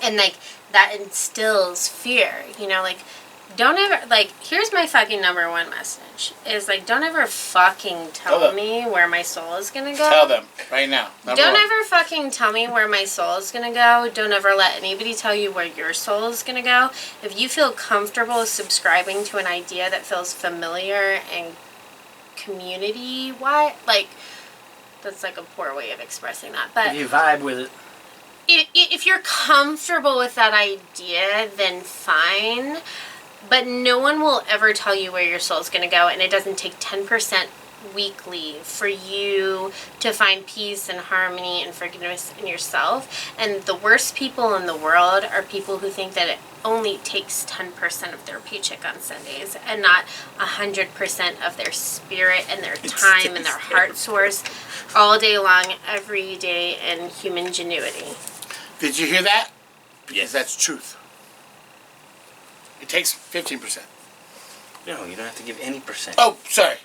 And, like, that instills fear, you know, like, don't ever, like, here's my fucking number one message, is, like, don't ever fucking tell me where my soul is gonna go. Tell them, right now. Don't ever fucking tell me where my soul is gonna go. Don't ever let anybody tell you where your soul is gonna go. If you feel comfortable subscribing to an idea that feels familiar and community-wide, like, that's, like, a poor way of expressing that, but... If you vibe with it. If you're comfortable with that idea, then fine. But no one will ever tell you where your soul's going to go. And it doesn't take 10% weekly for you to find peace and harmony and forgiveness in yourself. And the worst people in the world are people who think that it only takes 10% of their paycheck on Sundays and not 100% of their spirit and their time and their heart source all day long, every day, and human ingenuity. Did you hear that? Because Yes. that's truth. It takes 15%. No, you don't have to give any percent. Oh, sorry.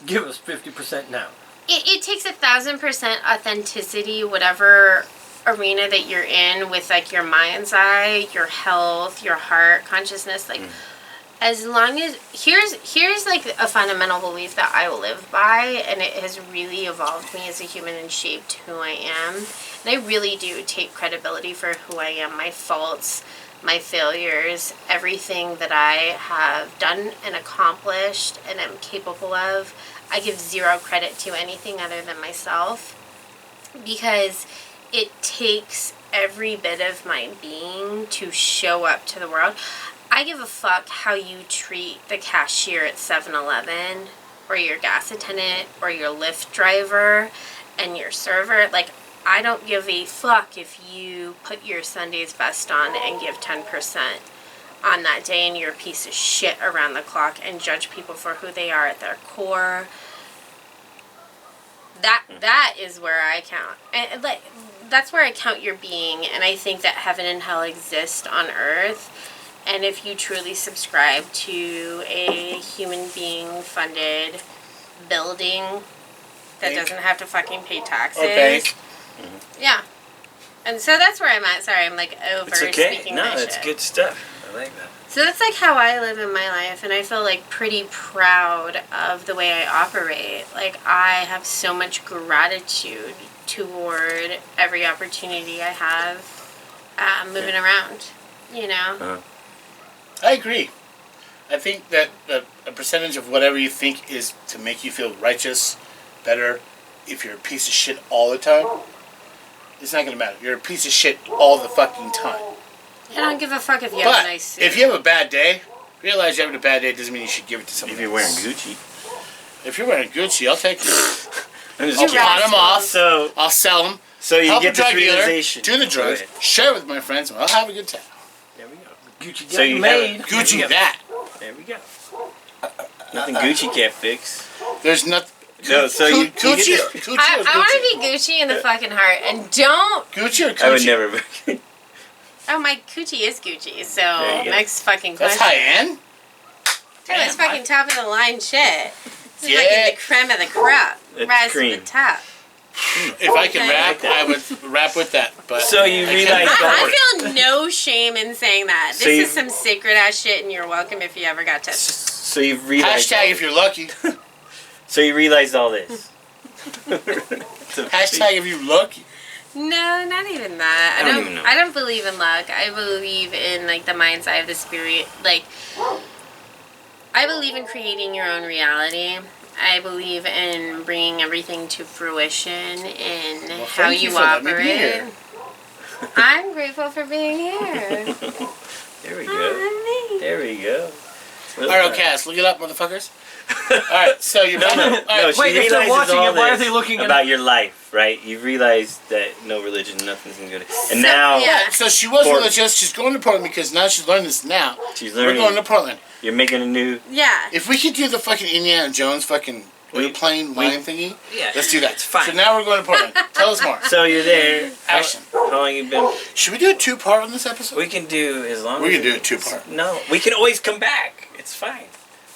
Give us 50% now. It takes 1,000% authenticity, whatever arena that you're in, with, like, your mind's eye, your health, your heart, consciousness, like, as long as, here's like a fundamental belief that I live by, and it has really evolved me as a human and shaped who I am. And I really do take credibility for who I am, my faults, my failures, everything that I have done and accomplished and am capable of. I give zero credit to anything other than myself, because it takes every bit of my being to show up to the world. I give a fuck how you treat the cashier at 7-Eleven, or your gas attendant, or your Lyft driver, and your server. Like, I don't give a fuck if you put your Sunday's best on and give 10% on that day and you're a piece of shit around the clock and judge people for who they are at their core. That is where I count. And, like, that's where I count your being, and I think that heaven and hell exist on earth. And if you truly subscribe to a human being funded building that doesn't have to fucking pay taxes. Or bank. Yeah. And so that's where I'm at. Sorry, I'm like over It's okay. speaking No, my that's shit. good stuff. I like that. So that's like how I live in my life, and I feel like pretty proud of the way I operate. Like, I have so much gratitude toward every opportunity I have moving around, you know? Uh-huh. I agree. I think that a percentage of whatever you think is to make you feel righteous, better, if you're a piece of shit all the time, it's not going to matter. You're a piece of shit all the fucking time. I don't give a fuck if you But have a nice suit. if you have a bad day, realize you're having a bad day doesn't mean you should give it to someone If you're wearing else. Gucci. If you're wearing Gucci, I'll take it. I'm just I'll kidding. pawn them off. So, I'll sell them. so you help get a drug this dealer, realization. do the drugs, Go ahead. share it with my friends, and I'll have a good time. There we go. Gucci So you made. Gucci that. There we go. Nothing Gucci can't fix. There's nothing. No, so you get Gucci, this- Gucci, I or want Gucci? to be Gucci in the fucking heart, and don't. Gucci or Gucci? I would never. Oh, my Gucci is Gucci. So There you go. next fucking That's question. high end. Dude, that's Damn, fucking top of the line shit. This is Yeah. fucking the creme of the crop. It's Rise to cream. the top. If I could Okay. rap, I would rap with that. But So you I realize can't. I feel no shame in saying that. So This you- is some sacred ass shit, and you're welcome if you ever got tested. So you realize. Hashtag if you're lucky. So you realized all this. Hashtag if you're lucky. No, not even that. I don't even know. I don't believe in luck. I believe in, like, the mind's eye of the spirit. Like, I believe in creating your own reality. I believe in bringing everything to fruition in Well, how thank you you for letting me be operate. here. I'm grateful for being here. There we go. There we go. Artocast, look it up, motherfuckers. Alright, so you're No, back. no, Alright, no. She Wait, if they're realizes watching all it, why are this they looking at about your life, right? You realize that no religion, nothing's gonna go. And So, now yeah. so she was Portland. religious. She's going to Portland because now she's learning this now. she's We're learning. going to Portland. You're making a new. Yeah. If we could do the fucking Indiana Jones fucking airplane line thingy, let's do that. It's fine. So now we're going to Portland. Tell us more. So you're there. Action. How long you been? Should we do a two-part on this episode? We can do as long. We as can do a two-part. No, we can always come back. It's fine.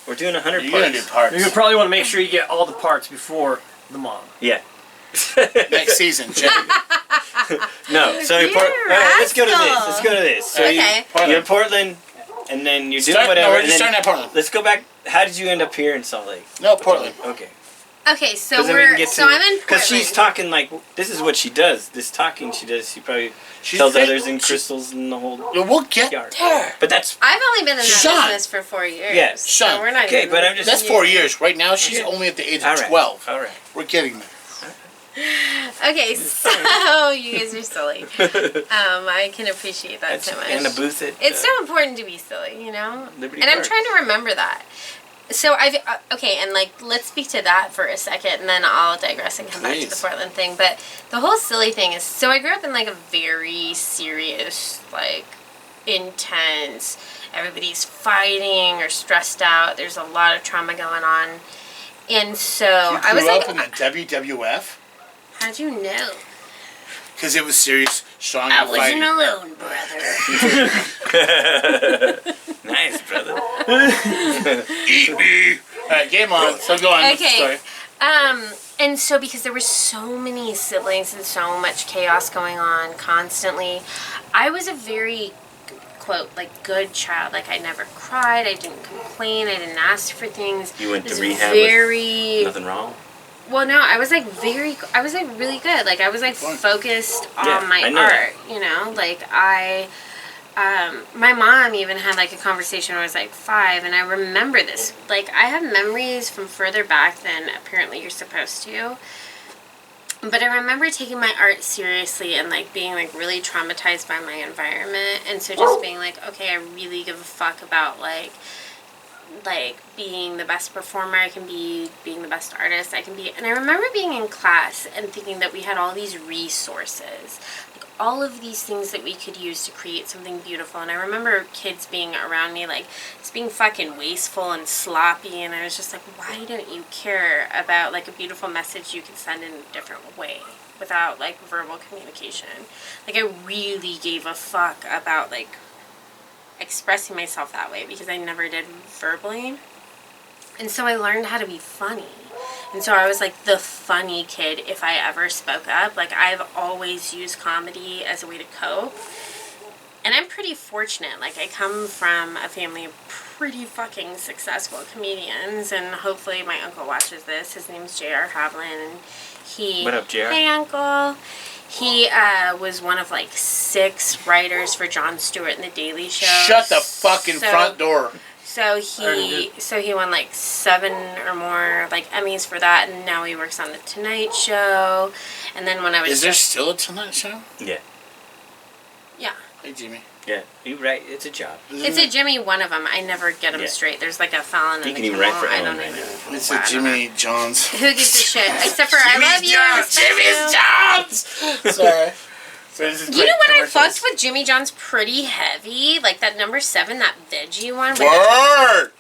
We're doing 100 You're going to do parts. parts. You probably want to make sure you get all the parts before the mom. Yeah. Next season, Jen. No, so you're You're let's go to this. rascal. Let's go to this. So Okay. you're in Portland, and then you're doing Start, whatever. no, we're and just then starting at Portland. let's go back. How did you end up here in Salt Lake? No, Portland. Okay. Okay, so Because then we can get so I'm in Portland. Because she's talking like this is what she does. This talking she does. She probably She's tells great. others in crystals and the whole Yeah, we'll get yard. there. But that's I've only been in that Sean. business for 4 years. Yes. So Sean. we're not okay. even- But I'm just That's 4 years. Right now, she's Okay. only at the age all of right. 12. All right. We're getting there. Okay, so you guys are silly. I can appreciate that so much. And a booth at It's so important to be silly, you know? Liberty And I'm Park. trying to remember that. So I've okay, and like let's speak to that for a second, and then I'll digress and come back to the Please. Portland thing. But the whole silly thing is, so I grew up in like a very serious, like intense. Everybody's fighting or stressed out. There's a lot of trauma going on, and so You I was grew like, up in the WWF? how'd you know? Because it was serious, strong, I and wasn't fighting. alone, brother. Nice, brother. Eat me! Alright, game on. So go on with the Okay. story. And so because there were so many siblings and so much chaos going on constantly, I was a very, quote, like, good child. Like, I never cried, I didn't complain, I didn't ask for things. You went It to was rehab very, Nothing wrong. well, no, I was like really good. Like, I was like Fun. focused Yeah, on my I know art, that. you know? Like, my mom even had like a conversation when I was like 5, and I remember this. Like, I have memories from further back than apparently you're supposed to. But I remember taking my art seriously and like being like really traumatized by my environment, and so just being like, okay, I really give a fuck about like being the best performer I can be, being the best artist I can be. And I remember being in class and thinking that we had all these resources, like all of these things that we could use to create something beautiful. And I remember kids being around me like just being fucking wasteful and sloppy, and I was just like, why don't you care about like a beautiful message you can send in a different way without like verbal communication? Like, I really gave a fuck about like expressing myself that way because I never did verbally. And so I learned how to be funny. And so I was like the funny kid if I ever spoke up. Like, I've always used comedy as a way to cope. And I'm pretty fortunate. Like, I come from a family of pretty fucking successful comedians, and hopefully my uncle watches this. His name's J.R. Havlin, and he... What up, JR? Hey, Uncle. He was one of like 6 writers for Jon Stewart in The Daily Show. Shut the fucking front door. So he won like 7 or more like Emmys for that, and now he works on The Tonight Show. And then when I was Is there still a Tonight Show? Yeah. yeah, Hey, Jimmy. Yeah. You're right. It's a job. it's a Jimmy one of them. I never get them Yeah. straight. There's like a Fallon You and can the even write Kimmel. for I Ellen don't right even. It's I a don't Jimmy Johns. know. Who gives a shit? Except for I love you. I respect you. Johns! Sorry. So this is You great know what? I commercials. fucked with Jimmy John's pretty heavy. Like that number 7, that veggie one. with Word!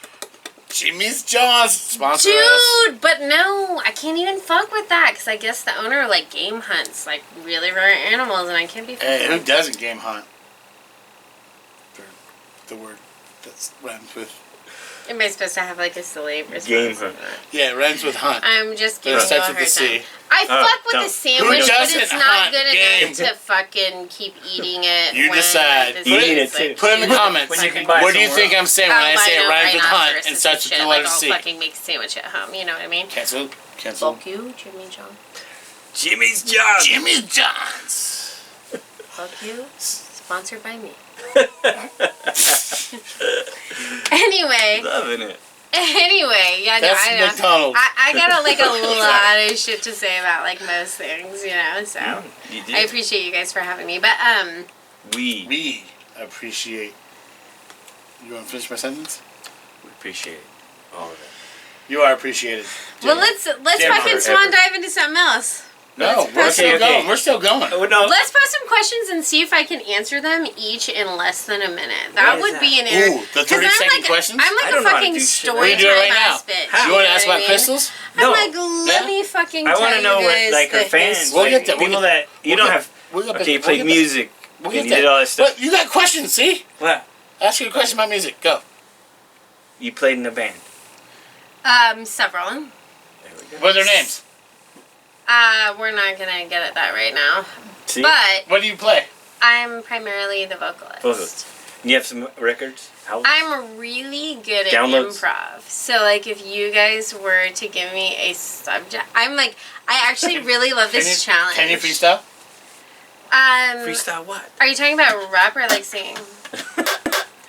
Jimmy's Johns sponsor us. Dude, but no, I can't even fuck with that because I guess the owner like game hunts like really rare animals, and I can't be. Hey, who doesn't game hunt? The word that's rhymes with. Am I supposed to have like a silly response? Game hunt. Yeah, it rhymes with hunt. I'm just It giving you a starts hard with the time. C. I fuck with don't. the sandwich, Who but doesn't it's not hunt good game? enough to fucking keep eating it. You when decide. this Put Eating is, it too. like, Put in the huge comments. When you can fucking- buy What do you somewhere think else. I'm saying when I I'll say buy it rhymes with hunt rhinoceros and starts with shit, the like letter I'll C? fucking make a sandwich at home. You know what I mean? Cancel. Cancel. Fuck you, Jimmy John. Jimmy's job. Jimmy's Johns. Fuck you. Sponsored by me. Anyway, Loving it. yeah, no, That's I know. McDonald's. I got like a lot of shit to say about like most things, you know. So You did. I appreciate you guys for having me, but We appreciate. You want to finish my sentence? We appreciate all of it. You are appreciated. well, Jimmy. let's Jim fucking Hunter swan ever. dive into something else. No, we're still okay. going. We're still going. Oh no. Let's post some questions and see if I can answer them each in less than a minute. That What is would that? be an Ooh, the 'cause I'm 30-second like, questions? I'm I like don't a know how to fucking do shit. story We can do it right time now. ass bitch. How? You want to know ask what I about mean? crystals? No. I'm like, let Yeah. me fucking I tell want to know you what guys like her the fans, history. We'll get there. people that you don't have. We'll get Okay, you we'll played get music. We'll and get you there. did all this stuff. But you got questions, see? What? Ask you a question about music. Go. You played in a band. Several. There we go. What are their names? We're not gonna get at that right now. See? But What do you play? I'm primarily the vocalist. Vocalist. And you have some records? How? I'm really good at Downloads? improv. So, like, if you guys were to give me a subject, I actually really love this challenge. Can you freestyle? Freestyle what? Are you talking about rap or, like, singing?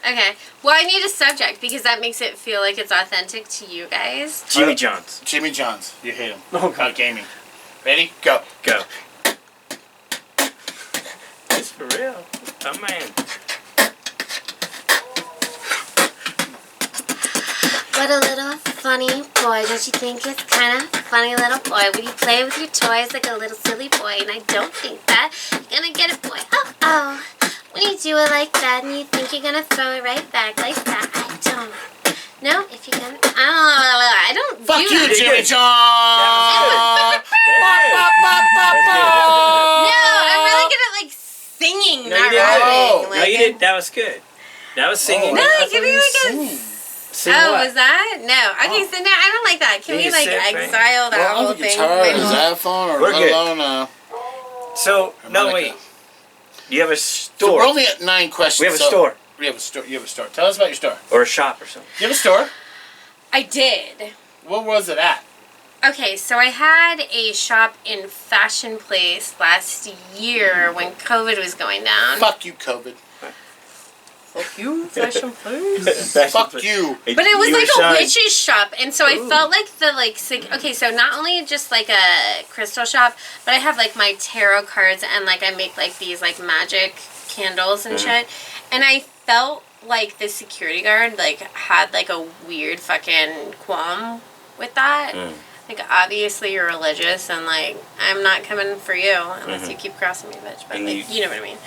Okay. Well, I need a subject because that makes it feel like it's authentic to you guys. Jimmy John's. Jimmy John's. You hate him. Oh, About gaming. Ready? Go. Go. It's for real. Oh, man. What a little funny boy. Don't you think it's kind of funny, little boy? When you play with your toys like a little silly boy. And I don't think that you're gonna get it, boy. Oh, oh. When you do it like that and you think you're gonna throw it right back like that. I don't. No, if you're gonna. I don't Fuck do you, that. Jimmy John! No, I'm really good at, like, singing, No, not you didn't. rapping. No, you did. That was good. That was singing. No, I give thought me you like a. sing. Sing Oh, what? was that? No. Okay, so no, I don't like that. Can You we, like, said, right? exile that Well, whole on the thing? guitar, Wait, a hold on. xylophone, or We're let good. alone So, no, harmonica. wait. You have a So store. we're only at 9 questions. We have a so- store. We have a store. You have a store. Tell us about your store. Or a shop or something. You have a store? I did. What was it at? Okay, so I had a shop in Fashion Place last year when COVID was going down. Fuck you, COVID. Fuck you, Fashion Place. Fuck you. But it was You like were a shy. witch's shop, and so I felt like the okay, so not only just like a crystal shop, but I have like my tarot cards and like I make like these like magic candles and shit. And I felt like the security guard like had like a weird fucking qualm with that. Like obviously you're religious and like I'm not coming for you unless you keep crossing me, bitch. But And like you know what I mean.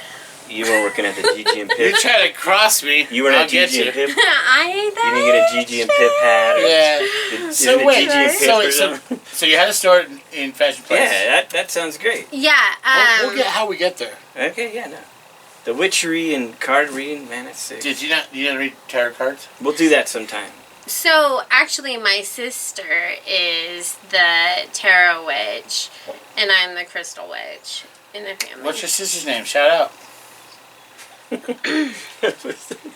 You were working at the GG and You Pip. try to cross me. You were I'll at get GG you. and Pip. I hate You that. didn't get a GG and Pip hat. Or Yeah. Isn't it wait, GG and Pip or so something? so you had a store in Fashion Place. Yeah, that sounds great. Yeah. We'll get how we get there. Okay, yeah, no. The witchery and card reading, man, that's sick. Did you not read tarot cards? We'll do that sometime. So, actually, my sister is the tarot witch, and I'm the crystal witch in the family. What's your sister's name? Shout out.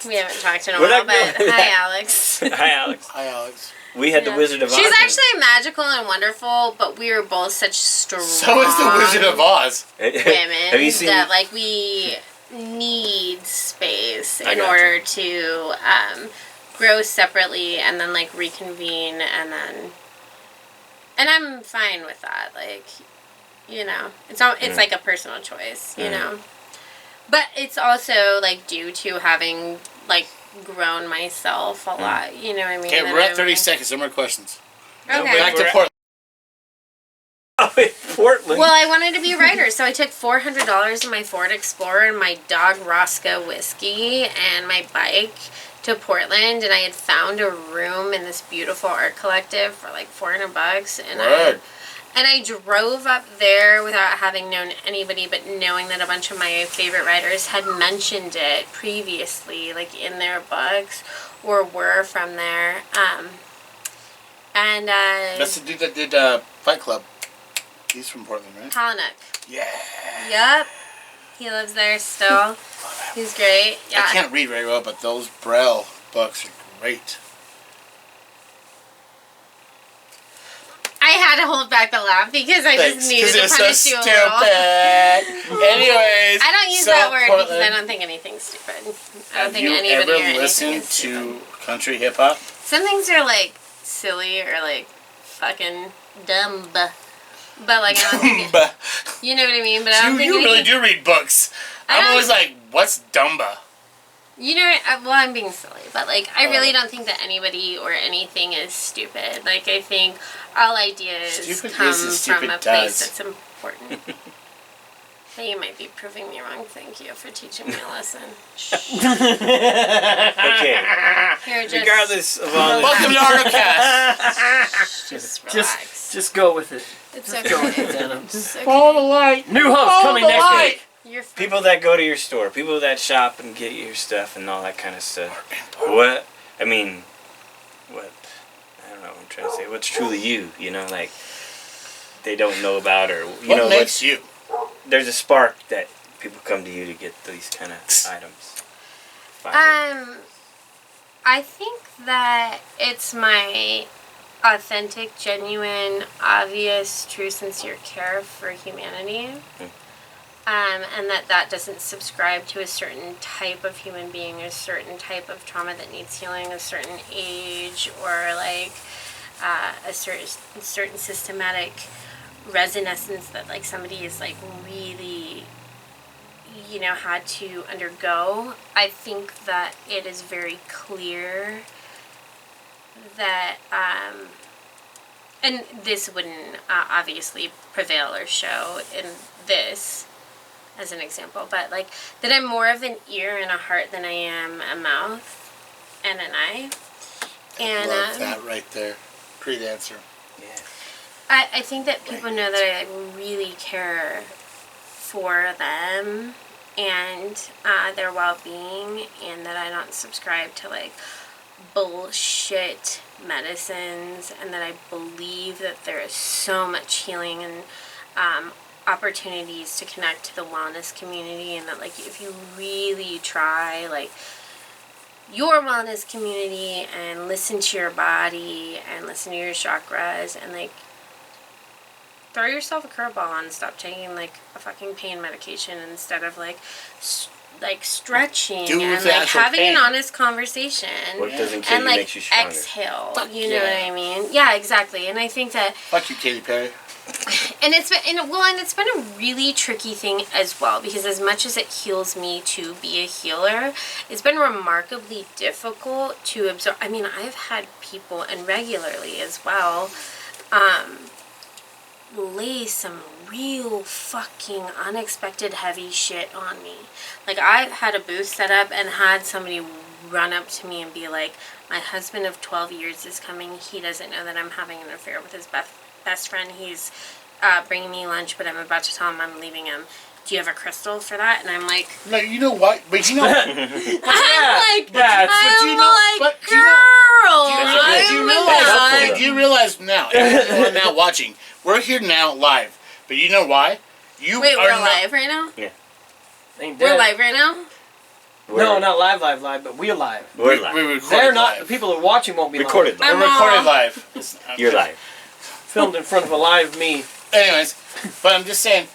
We haven't talked in a We're while, not but doing hi, that. Alex. Hi, Alex. Hi, Alex. We had the Yeah. Wizard of Oz. She's and- actually magical and wonderful, but we were both such strong So is the Wizard of Oz. women Have you seen? that, like, we need space I in got order to grow separately and then, like, reconvene and then... And I'm fine with that, like, you know. It's like a personal choice, you know. But it's also, like, due to having, like, grown myself a lot, you know what I mean? Okay, That we're at I'm, 30 like- seconds. No more questions. Okay. Back to We're at- Portland. Oh, in Portland. Well, I wanted to be a writer, so I took $400 in my Ford Explorer and my dog Roscoe whiskey and my bike to Portland, and I had found a room in this beautiful art collective for like $400, and Word. I drove up there without having known anybody, but knowing that a bunch of my favorite writers had mentioned it previously, like in their books, or were from there. And That's the dude that did Fight Club. He's from Portland, right? Halanook. Yeah. Yep. He lives there still. He's great. Yeah. I can't read very well, but those Braille books are great. I had to hold back the laugh because I Thanks, just needed 'cause to it was so punish you a little. stupid. Anyways. I don't use so that word because I Portland, don't think anything's stupid. I don't Have think you anybody or ever anything listened is stupid. to country hip hop? Some things are like silly or like fucking dumb. But like I don't think it, you know what I mean? But I don't think you really anything- do read books. I I'm don't- always like, what's Dumba? You know, well, I'm being silly, but like, I really don't think that anybody or anything is stupid. Like, I think all ideas Stupid come is as from stupid a place does. that's important. But you might be proving me wrong. Thank you for teaching me a lesson. Okay. Here, just Regardless of all this, Welcome to Artocast. just relax. Just go with it. It's Go with okay. it, Denim. It's okay. Follow the light. New host Follow coming the next light. week. You're fine. people that go to your store, people that shop and get your stuff and all that kind of stuff. What? I mean, what? I don't know what I'm trying to say. What's truly you? You know, like, they don't know about or, you What know, makes you? there's a spark that people come to you to get these kind of items? I think that it's my authentic, genuine, obvious, true, sincere care for humanity. And that doesn't subscribe to a certain type of human being, a certain type of trauma that needs healing, a certain age, or like a certain systematic resonance that like somebody is like really, you know, had to undergo. I think that it is very clear that and this wouldn't obviously prevail or show in this as an example, but like that I'm more of an ear and a heart than I am a mouth and an eye. And love that right there. Great answer. Yeah. I think that people know that I really care for them and their well-being, and that I don't subscribe to like bullshit medicines, and that I believe that there is so much healing and opportunities to connect to the wellness community, and that like if you really try like your wellness community and listen to your body and listen to your chakras and like throw yourself a curveball and stop taking like a fucking pain medication instead of like stretching and like having an honest conversation. What doesn't kill and you like makes you stronger. exhale. You know what I mean? Yeah, exactly. And I think that fuck you, Katy Perry. And it's been a really tricky thing as well, because as much as it heals me to be a healer, it's been remarkably difficult to absorb. I mean, I've had people, and regularly as well, lay some real fucking unexpected heavy shit on me. Like, I've had a booth set up and had somebody run up to me and be like, my husband of 12 years is coming. He doesn't know that I'm having an affair with his best friend. He's bringing me lunch, but I'm about to tell him I'm leaving him. Do you have a crystal for that? And I'm like, no, you know what? But you know, I'm like, but do you realize now? Everyone now watching, we're here now live, but you know why? Wait, we're live right now? Yeah. We're live right now? No, not live, but we're live. We're live. We recorded They're not. live. The people who are watching won't be Recorded live. live. We're recorded live. You're live. Filmed in front of a live me. Anyways, but I'm just saying,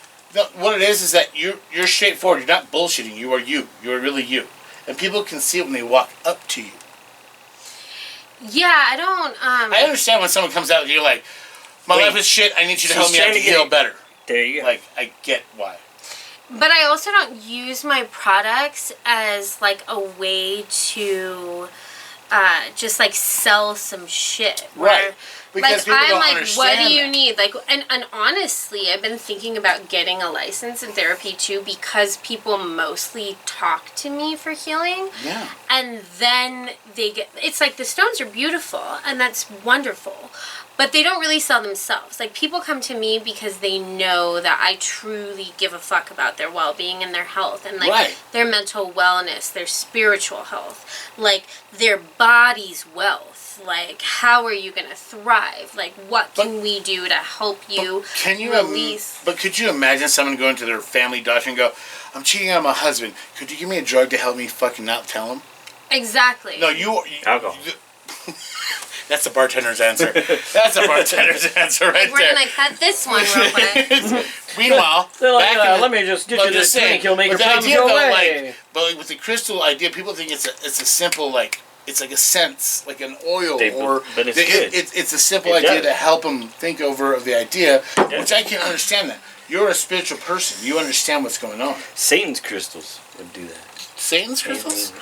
what it is that you're straightforward. You're not bullshitting. You are you. You are really you. And people can see it when they walk up to you. Yeah, I don't, I understand when someone comes out and you're like, my life is shit, I need you to help me out to heal better. There you go. Like, I get why. But I also don't use my products as, like, a way to just, like, sell some shit. Right. Because like, people I'm don't like, what do you that. need? Like, and honestly, I've been thinking about getting a license in therapy, too, because people mostly talk to me for healing. Yeah. And then they get, it's like the stones are beautiful, and that's wonderful. But they don't really sell themselves. Like, people come to me because they know that I truly give a fuck about their well-being and their health. And, like, their mental wellness, their spiritual health. Like, their body's wealth. Like, how are you going to thrive? Like, what can we do to help you release? But could you imagine someone going to their family doctor and go, I'm cheating on my husband. Could you give me a drug to help me fucking not tell him? Exactly. No, you alcohol. That's the bartender's answer. That's a bartender's answer right there. We're going to cut this one real quick. Meanwhile, let me just get you this drink. You'll make your problems go away. But like, with the crystal idea, people think it's a simple, like, it's like a sense, like an oil, but it's good. It's a simple idea to help them think over of the idea, which I can understand that. You're a spiritual person. You understand what's going on. Satan's crystals would do that. Satan's crystals?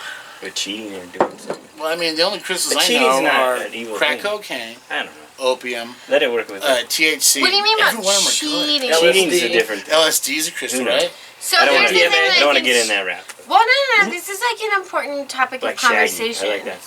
Or cheating or doing something. Well, I mean, the only crystals but I know are an evil crack thing. cocaine, I don't know. opium, let it work with THC. What do you mean about Every one of them are good. Cheating's a different thing. LSD is a crystal, right? So I don't here's the thing I don't want to get in that rap. Well, no. This is like an important topic of conversation. I like that.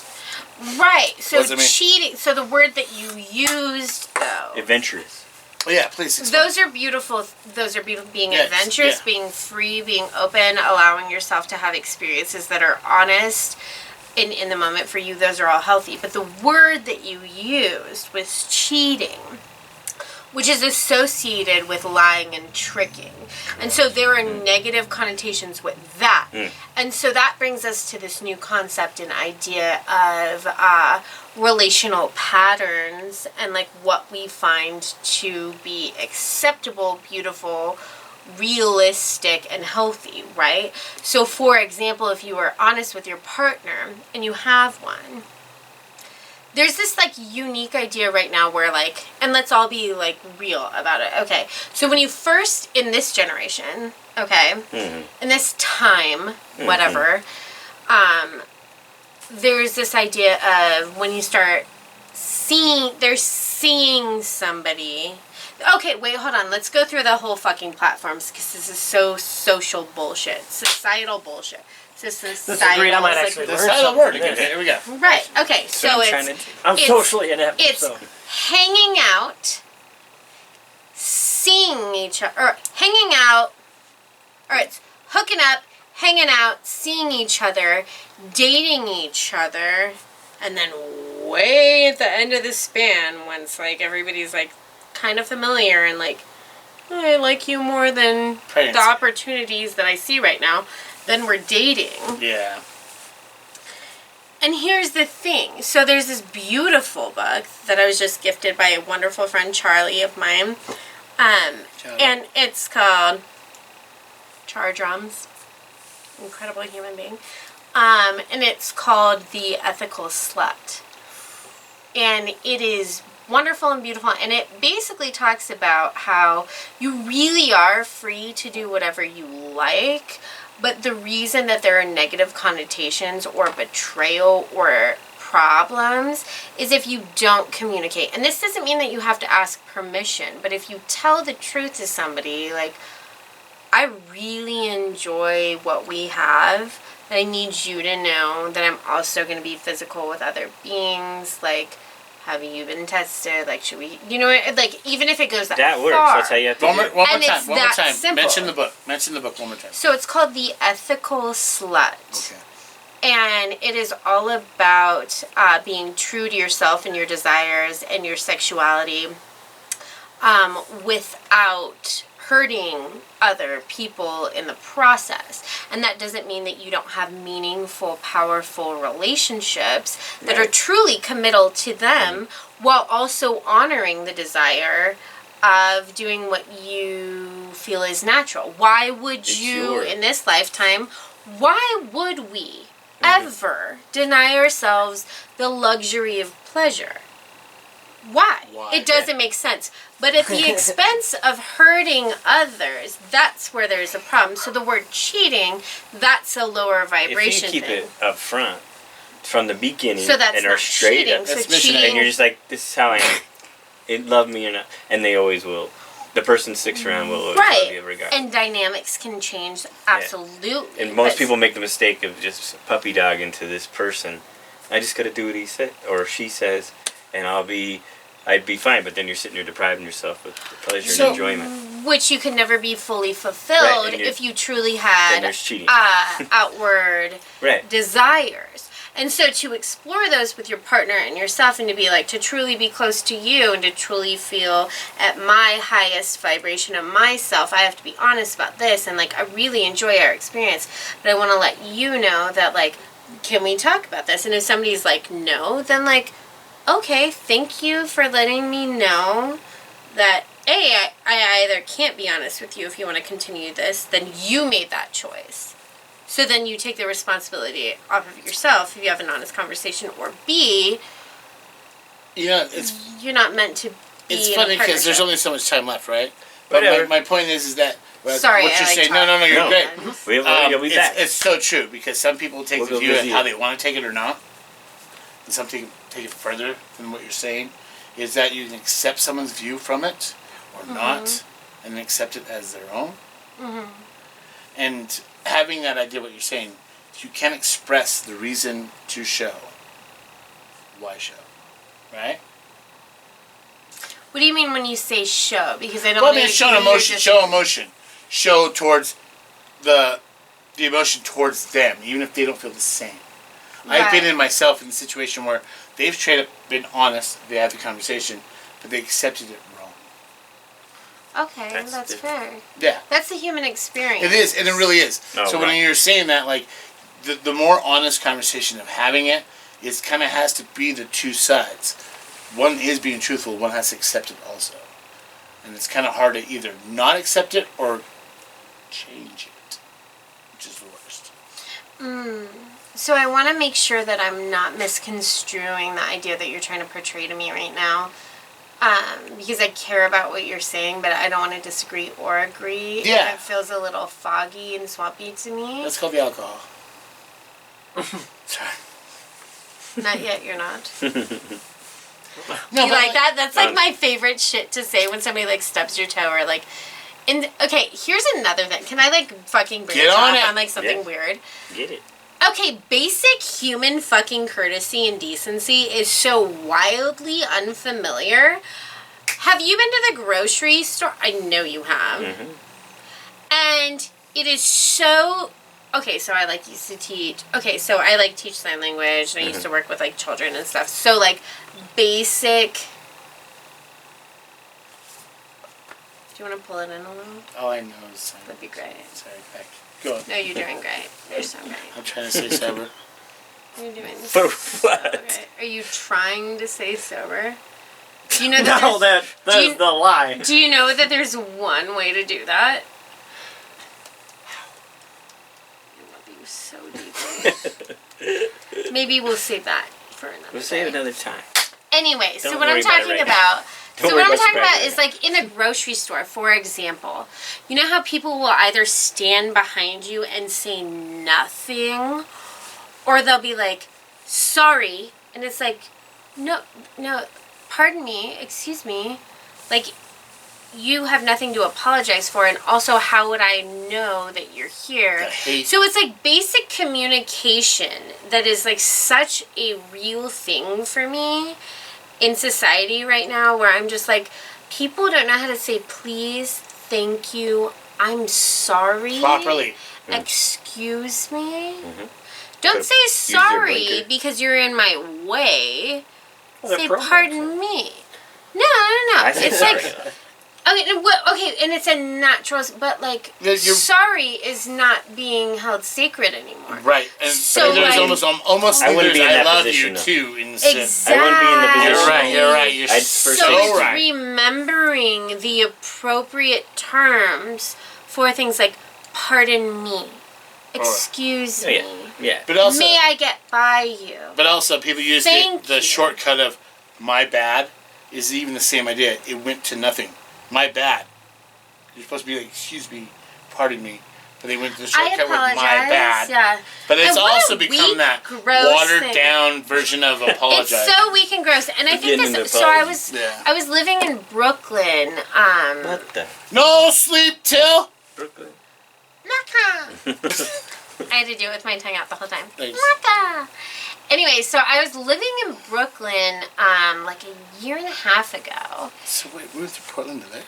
Right. So What does it mean? cheating. So the word that you used, though. Adventurous. Oh, yeah, please explain. Those are beautiful. Those are beautiful. Being adventurous, being free, being open, allowing yourself to have experiences that are honest in the moment for you. Those are all healthy. But the word that you used was cheating. which is associated with lying and tricking. And so there are negative connotations with that. And so that brings us to this new concept and idea of relational patterns and like what we find to be acceptable, beautiful, realistic, and healthy, right? So for example, if you are honest with your partner and you have one, there's this like unique idea right now where like, and let's all be like real about it. Okay. So when you first, in this generation, okay, in this time, whatever, there's this idea of when you start seeing somebody. Okay, wait, hold on. Let's go through the whole fucking platforms because this is so social bullshit, societal bullshit. This is great. I might actually learn something. Word. Okay, here we go. Right. Okay. So I'm socially inept. It's so. hanging out, seeing each other, or hanging out, or it's hooking up, hanging out, seeing each other, dating each other, and then way at the end of the span, once like everybody's like kind of familiar and like, oh, I like you more than the opportunities that I see right now, then we're dating. Yeah. And here's the thing. So there's this beautiful book that I was just gifted by a wonderful friend, Charlie, of mine. And it's called Char Drums. Incredible human being. And it's called The Ethical Slut. And it is wonderful and beautiful. And it basically talks about how you really are free to do whatever you like. But the reason that there are negative connotations or betrayal or problems is if you don't communicate. And this doesn't mean that you have to ask permission, but if you tell the truth to somebody, like, I really enjoy what we have, and I need you to know that I'm also going to be physical with other beings, like, have you been tested? Like, should we, you know, like, even if it goes that far. Works. That's how you have to One more time. Simple. Mention the book. Mention the book one more time. So it's called The Ethical Slut. Okay. And it is all about being true to yourself and your desires and your sexuality without hurting other people in the process. And that doesn't mean that you don't have meaningful, powerful relationships that are truly committal to them while also honoring the desire of doing what you feel is natural. Why would you, in this lifetime, why would we ever deny ourselves the luxury of pleasure? Why? It doesn't make sense. But at the expense of hurting others, that's where there's a problem. So the word cheating, that's a lower vibration if you keep thing. it up front from the beginning, So that's and are not straight cheating. up, So and cheating, you're just like, this is how I am. It love me or not, and they always will. The person sticks around will always love you regardless. And dynamics can change, absolutely. And most people make the mistake of just puppy dogging to this person. I just gotta do what he said or she says, and I'd be fine. But then you're sitting there depriving yourself of the pleasure and enjoyment, which you can never be fully fulfilled if you truly had outward desires. And so to explore those with your partner and yourself, and to be like, to truly be close to you and to truly feel at my highest vibration of myself, I have to be honest about this. And like, I really enjoy our experience, but I want to let you know that, like, can we talk about this? And if somebody's like, no, then like, okay, thank you for letting me know that I either can't be honest with you if you want to continue this, then you made that choice. So then you take the responsibility off of yourself if you have an honest conversation, or B, you're not meant to be. It's funny because there's only so much time left, right? But my point is that what you're saying. No, you're great. You'll be back. It's so true because some people take the view of how they want to take it or not, and some take it further than what you're saying. Is that you can accept someone's view from it or not, and accept it as their own. And having that idea, what you're saying, you can express the reason to show. Why show? Right? What do you mean when you say show? Because I don't. Well, I mean, show emotion. Show emotion. Show towards the emotion towards them, even if they don't feel the same. Right. I've been in myself in the situation where they've straight up been honest. They had the conversation, but they accepted it wrong. Okay, that's fair. Yeah. That's the human experience. It is, and it really is. Oh, so right. when you're saying that, like, the more honest conversation of having it, it kind of has to be the two sides. One is being truthful, one has to accept it also. And it's kind of hard to either not accept it or change it, which is the worst. So I want to make sure that I'm not misconstruing the idea that you're trying to portray to me right now. Because I care about what you're saying, but I don't want to disagree or agree. Yeah. It feels a little foggy and swampy to me. That's called the alcohol. Sorry. Not yet, you're not. No, You like that? That's like my favorite shit to say when somebody like stubs your toe or like... Okay, here's another thing. Can I like fucking branch off on like something weird? Get it. Okay, basic human fucking courtesy and decency is so wildly unfamiliar. Have you been to the grocery store? I know you have. Mm-hmm. And it is so... Okay, so I like used to teach... Okay, so I like teach sign language and I used to work with like children and stuff. So like basic... Do you want to pull it in a little? Oh, I know. Sorry. That'd be great. Sorry, back. Go on. No, you're doing great. You're so great. I'm trying to stay sober. You're doing For what? Okay. Are you trying to stay sober? Do you know that No, that do is you- the lie. Do you know that there's one way to do that? I love you so deeply. Maybe we'll save that for another We'll save day. another time. Anyway, so Don't what I'm worry about it talking right about... Don't So worry what I'm about talking about Sprite is right like in a grocery store, for example. You know how people will either stand behind you and say nothing, or they'll be like, sorry, and it's like, no, pardon me, excuse me. Like, you have nothing to apologize for, and also how would I know that you're here? So it's like basic communication that is like such a real thing for me in society right now, where I'm just like, people don't know how to say please, thank you, I'm sorry. Properly. Excuse me. Mm-hmm. Don't Could've say used your sorry blinker. because you're in my way. Well, Say they're pronouns. pardon me. No. I said It's like... sorry. Okay, and it's a natural, but like, You're- sorry is not being held sacred anymore. Right. And So, there's like- almost I wouldn't there's be in I that love position, you though. too in the sense. Exactly. I wouldn't be in the position. You're right. You're I'd so first So say- it's right. remembering the appropriate terms for things like pardon me, excuse me, Yeah. But also, may I get by you? but also people use Thank the you. shortcut of my bad is even the same idea. It went to nothing. My bad. You're supposed to be like, excuse me, pardon me. But they went to the I shortcut with apologize. my bad. Yeah. But it's And what a also become weak, that gross watered thing. down version of apologize. It's so weak and gross, and I think Getting into this. So I apologies. was living in Brooklyn. What the? No sleep till. Brooklyn. Mecca. I had to do it with my tongue out the whole time. Thanks. Mecca. Anyway, so I was living in Brooklyn like a year and a half ago. So wait, we went to Portland to there.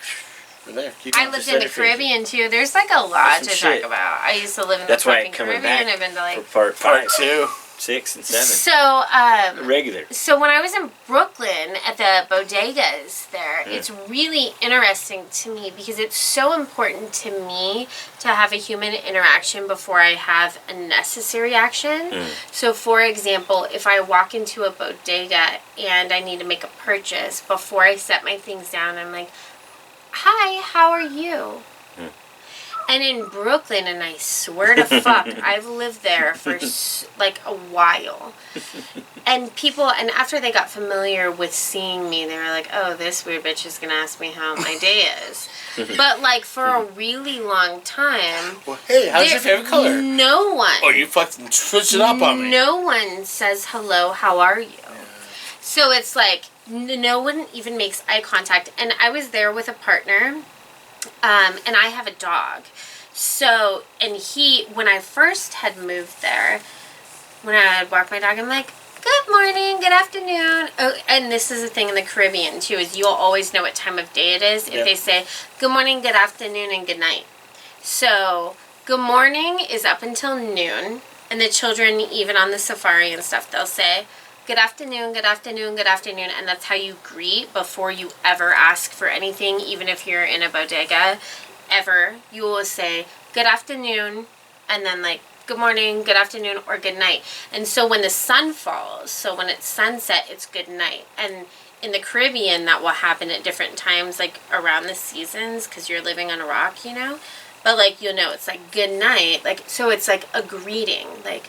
We're there. Keep I going. lived just in the let it finish. Caribbean too. There's like a lot Some to shit. talk about. I used to live in That's the why fucking coming Caribbean. back I've been to like for part 2. 6, and 7. so Regular. So when I was in Brooklyn at the bodegas there, it's really interesting to me because it's so important to me to have a human interaction before I have a necessary action. So for example, if I walk into a bodega and I need to make a purchase, before I set my things down, I'm like, hi, how are you? And in Brooklyn, and I swear to fuck, I've lived there for like a while. And people, and after they got familiar with seeing me, they were like, oh, this weird bitch is going to ask me how my day is. But like for a really long time, Well, hey, how's your favorite color? no one. Oh, you fucking switched it up on me. No one says hello, how are you? So it's like, no one even makes eye contact. And I was there with a partner, and I have a dog. So, and when I first had moved there, when I would walk my dog, I'm like, good morning, good afternoon. Oh, and this is a thing in the Caribbean too, is you'll always know what time of day it is if Yep. they say good morning, good afternoon, and good night. So, good morning is up until noon, and the children, even on the safari and stuff, they'll say, good afternoon, good afternoon, good afternoon, and that's how you greet before you ever ask for anything, even if you're in a bodega, ever. You will say, good afternoon, and then like, good morning, good afternoon, or good night. And so when the sun falls, so when it's sunset, it's good night. And in the Caribbean, that will happen at different times, like around the seasons, because you're living on a rock, you know? But like, you'll know, it's like good night. Like, so it's like a greeting, like,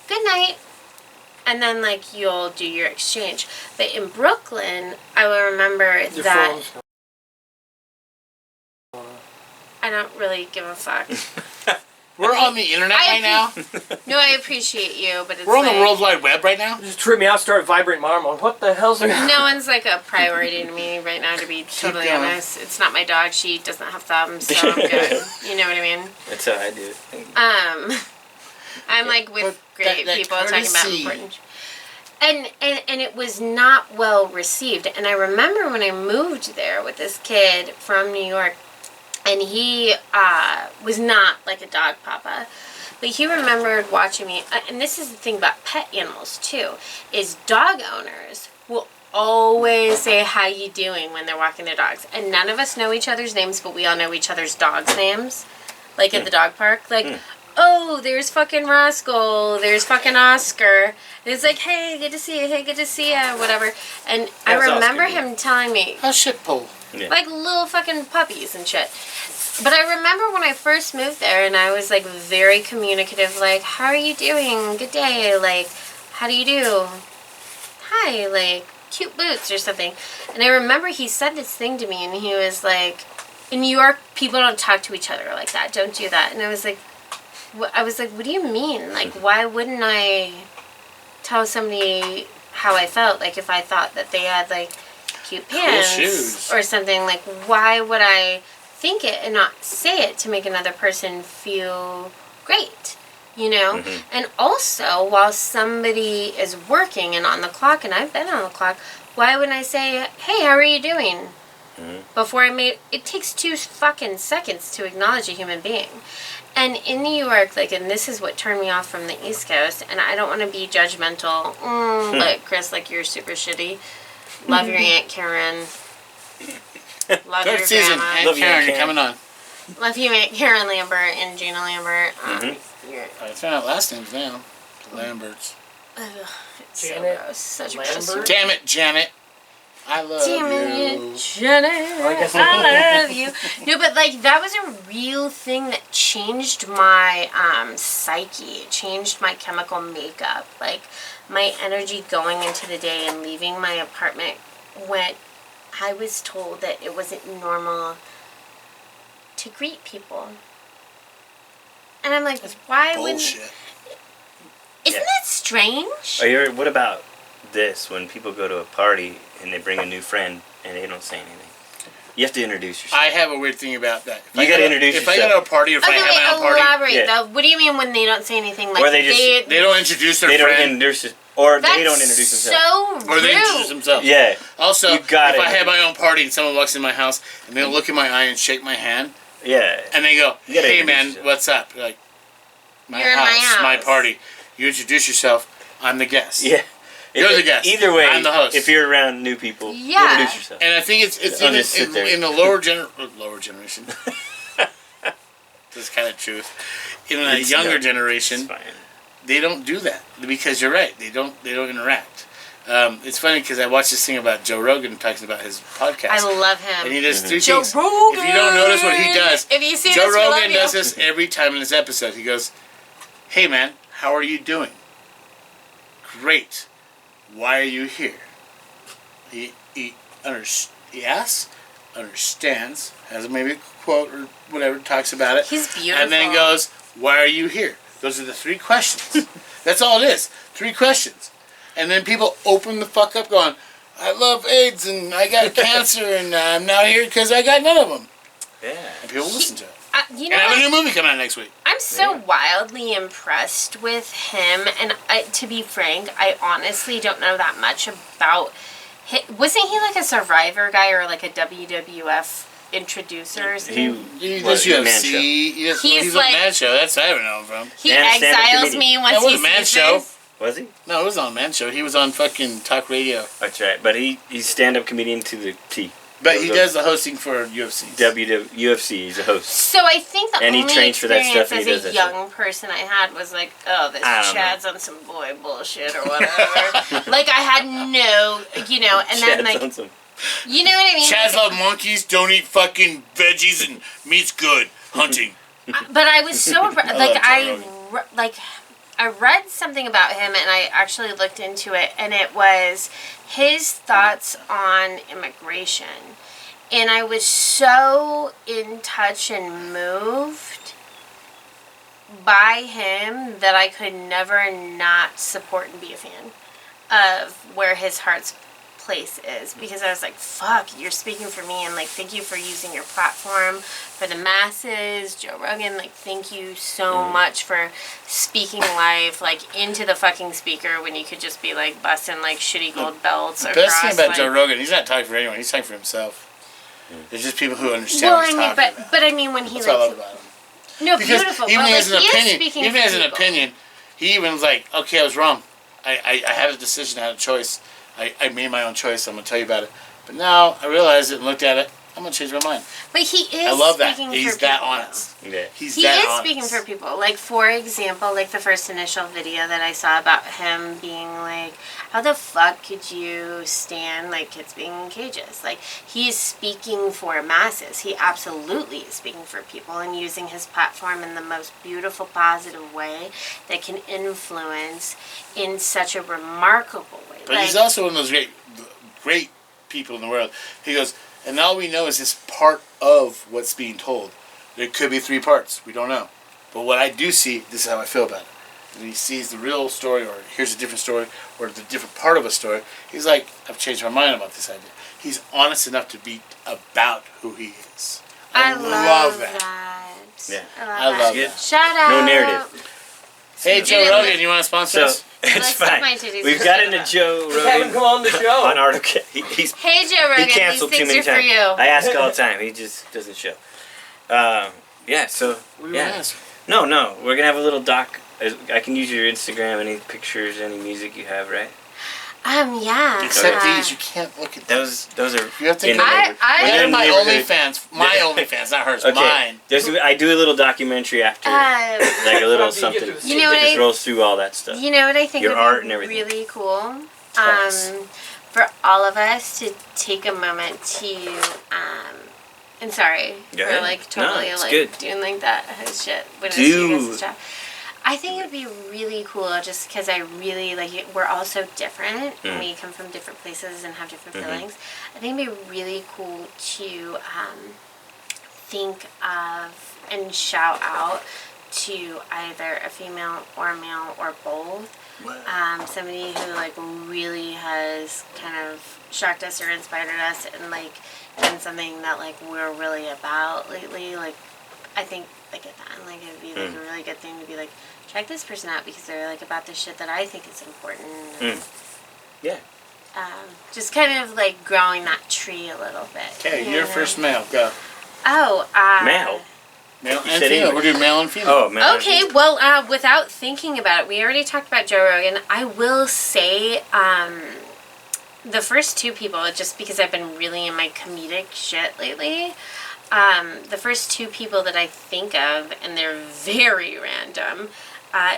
good night. And then like, you'll do your exchange. But in Brooklyn, I will remember that I don't really give a fuck. We're on the internet right now. No, I appreciate you, but it's We're on like, the World Wide Web right now. It just tripped me out, started vibrating my arm. I'm like, what the hell's going on? no one's like a priority to me right now, to be totally going. honest. It's not my dog. She doesn't have thumbs, so I'm good. You know what I mean? That's how I do it. I'm like with But great that people talking about courtesy. important. And it was not well received. And I remember when I moved there with this kid from New York, and he was not like a dog papa, but he remembered watching me. And this is the thing about pet animals too, is dog owners will always say how you doing when they're walking their dogs. And none of us know each other's names, but we all know each other's dogs' names. Like at the dog park, like, oh, there's fucking Rascal, there's fucking Oscar. And it's like, hey, good to see you, hey, good to see you, whatever. And I How's remember Oscar him telling me, How's shit pull? Yeah. like little fucking puppies and shit. But I remember when I first moved there, and I was like very communicative, like, how are you doing? Good day. Like, how do you do? Hi, like, cute boots or something. And I remember he said this thing to me, and he was like, in New York, people don't talk to each other like that. Don't do that. And I was like, what do you mean? Like, why wouldn't I tell somebody how I felt? Like, if I thought that they had, like, cute pants shoes. or something, like, why would I think it and not say it to make another person feel great, you know? And also, while somebody is working and on the clock, and I've been on the clock, why wouldn't I say, hey, how are you doing? Before it takes 2 fucking seconds to acknowledge a human being. And in New York, like, and this is what turned me off from the East Coast, and I don't want to be judgmental, but Chris, like, you're super shitty. Love your Aunt Karen. Love Third your season, grandma. Aunt Love you, Karen, Aunt you're Karen. coming on. Love you, Aunt Karen Lambert and Gina Lambert. You're, I found out last names now. Lamberts. it's so Janet gross. Such a Lambert? gross. Damn it, Janet. I love Damn you. it, Janet. I love you. No, but like that was a real thing that changed my psyche. It changed my chemical makeup. Like my energy going into the day and leaving my apartment when I was told that it wasn't normal to greet people. And I'm like, why wouldn't... Bullshit. Isn't that strange? What about this? When people go to a party and they bring a new friend and they don't say anything. You have to introduce yourself. I have a weird thing about that. You gotta introduce If I yourself. go to a party or if I Okay, have wait, my own party, elaborate Yeah. though. What do you mean when they don't say anything? Like Or they just- they don't introduce their They don't friend. introduce it, or That's they don't introduce themselves. so rude. Or they introduce themselves. Yeah. Also, You if gotta I have my introduce- own party and someone walks in my house and they look in my eye and shake my hand Yeah. and they go, You gotta hey introduce man, yourself. what's up? You're like, my You're in my house, my house. party. You introduce yourself, I'm the guest. Yeah. You're the guest. Either way, I'm the host. if you're around new people, Yeah. introduce yourself. And I think it's I'll even just sit there. in the lower generation. That's kind of truth. In a It's younger not- generation, It's fine. they don't do that because you're right. They don't interact. It's funny because I watched this thing about Joe Rogan talking about his podcast. I love him. And he does 3 Joe things. Rogan. If you don't notice what he does, If you see Joe this, we love Rogan you. does this every time in his episode. He goes, "Hey man, how are you doing? Great. Why are you here?" He asks, understands, has maybe a quote or whatever, talks about it. He's beautiful. And then goes, "Why are you here?" Those are the 3 questions. That's all it is. 3 questions. And then people open the fuck up going, "I love AIDS and I got cancer and I'm now here because I got none of them." Yeah. And people listen to it. You know And I have a what? new movie coming out next week. I'm so Yeah. wildly impressed with him, and to be frank, I honestly don't know that much about him. Wasn't he like a Survivor guy or like a WWF introducer or something? He What, does Man UFC. He's He's a like- man show. That's what I don't know him from. He And a stand-up exiles comedian. me once That was he a man sees show. this. Was he? No, it was on Man Show. He was on fucking talk radio. That's right. But he's stand-up comedian to the T. But he does the hosting for UFC. UFC. He's a host. So I think the And he only trains for that experience stuff and he does as a that young person I had was like, oh, this I don't Chad's on some boy bullshit or whatever. Like I had no, and then like, on some- you know what I mean? Chads love monkeys, don't eat fucking veggies, and meat's good. Hunting. But I was so impressed. Like love Joe I read something about him, and I actually looked into it, and it was his thoughts on immigration. And I was so in touch and moved by him that I could never not support and be a fan of where his heart's place is, because I was like, fuck, you're speaking for me, and like, thank you for using your platform for the masses. Joe Rogan, like, thank you so much for speaking life like into the fucking speaker when you could just be like busting like shitty gold belts across. The best thing about like, Joe Rogan, he's not talking for anyone, he's talking for himself. There's just people who understand what he's talking about. but I mean when he That's like what I love about him. no Because beautiful, even but he like, has an he is opinion, speaking even for has an people. opinion, he even was like, okay, I was wrong. I had a decision, I had a choice. I made my own choice, I'm going to tell you about it. But now I realized it and looked at it, I'm going to change my mind. But he is I love that. speaking He's for that people, honest. Yeah. He's He that is honest. speaking for people. Like, for example, like the first initial video that I saw about him being like, how the fuck could you stand, like, kids being in cages? Like, he's speaking for masses. He absolutely is speaking for people and using his platform in the most beautiful, positive way that can influence in such a remarkable way. But he's also one of those great people in the world. He goes, and all we know is this part of what's being told. There could be 3 parts. We don't know. But what I do see, this is how I feel about it. When he sees the real story, or here's a different story, or the different part of a story, he's like, I've changed my mind about this idea. He's honest enough to be about who he is. I love that. Yeah. I love that. Shout out. No narrative. Hey, Joe Rogan, you want to sponsor us? It's Let's take fine. my titties We've and got shut into up. Joe Just have him Rogan come on the show. on Artocast. He's Hey, Joe Rogan, he canceled these too things many are for times. you. I ask all the time. He just doesn't show. Yeah. So yeah. No. We're gonna have a little doc. I can use your Instagram, any pictures, any music you have, right? Yeah. Except these, you can't look at Those are. You have to in go- the- I- They're my neighborhood. OnlyFans. My OnlyFans, not hers. Okay. Mine. I do a little documentary after, like a little Something you something. get to You know that what just I- rolls through all that stuff. You know what I think Your would art be and everything. really cool? Twice. For all of us to take a moment to, and sorry Go for ahead. like totally No, it's like good. doing like that shit when it's Do. you guys' job. I think it would be really cool just because I really like we're all so different and we come from different places and have different feelings. I think it'd be really cool to think of and shout out to either a female or a male or both. Somebody who like really has kind of shocked us or inspired us and like done something that like we're really about lately. Like I think like at the end, like it'd be like a really good thing to be like check this person out because they're like about the shit that I think is important. And, Yeah. just kind of like growing that tree a little bit. Okay, you you're know? first male. Go. Oh, Male. Male You and said female. English. We're doing male and female. Oh man. Okay, well, without thinking about it, we already talked about Joe Rogan. I will say, the first 2 people, just because I've been really in my comedic shit lately, the first 2 people that I think of, and they're very random,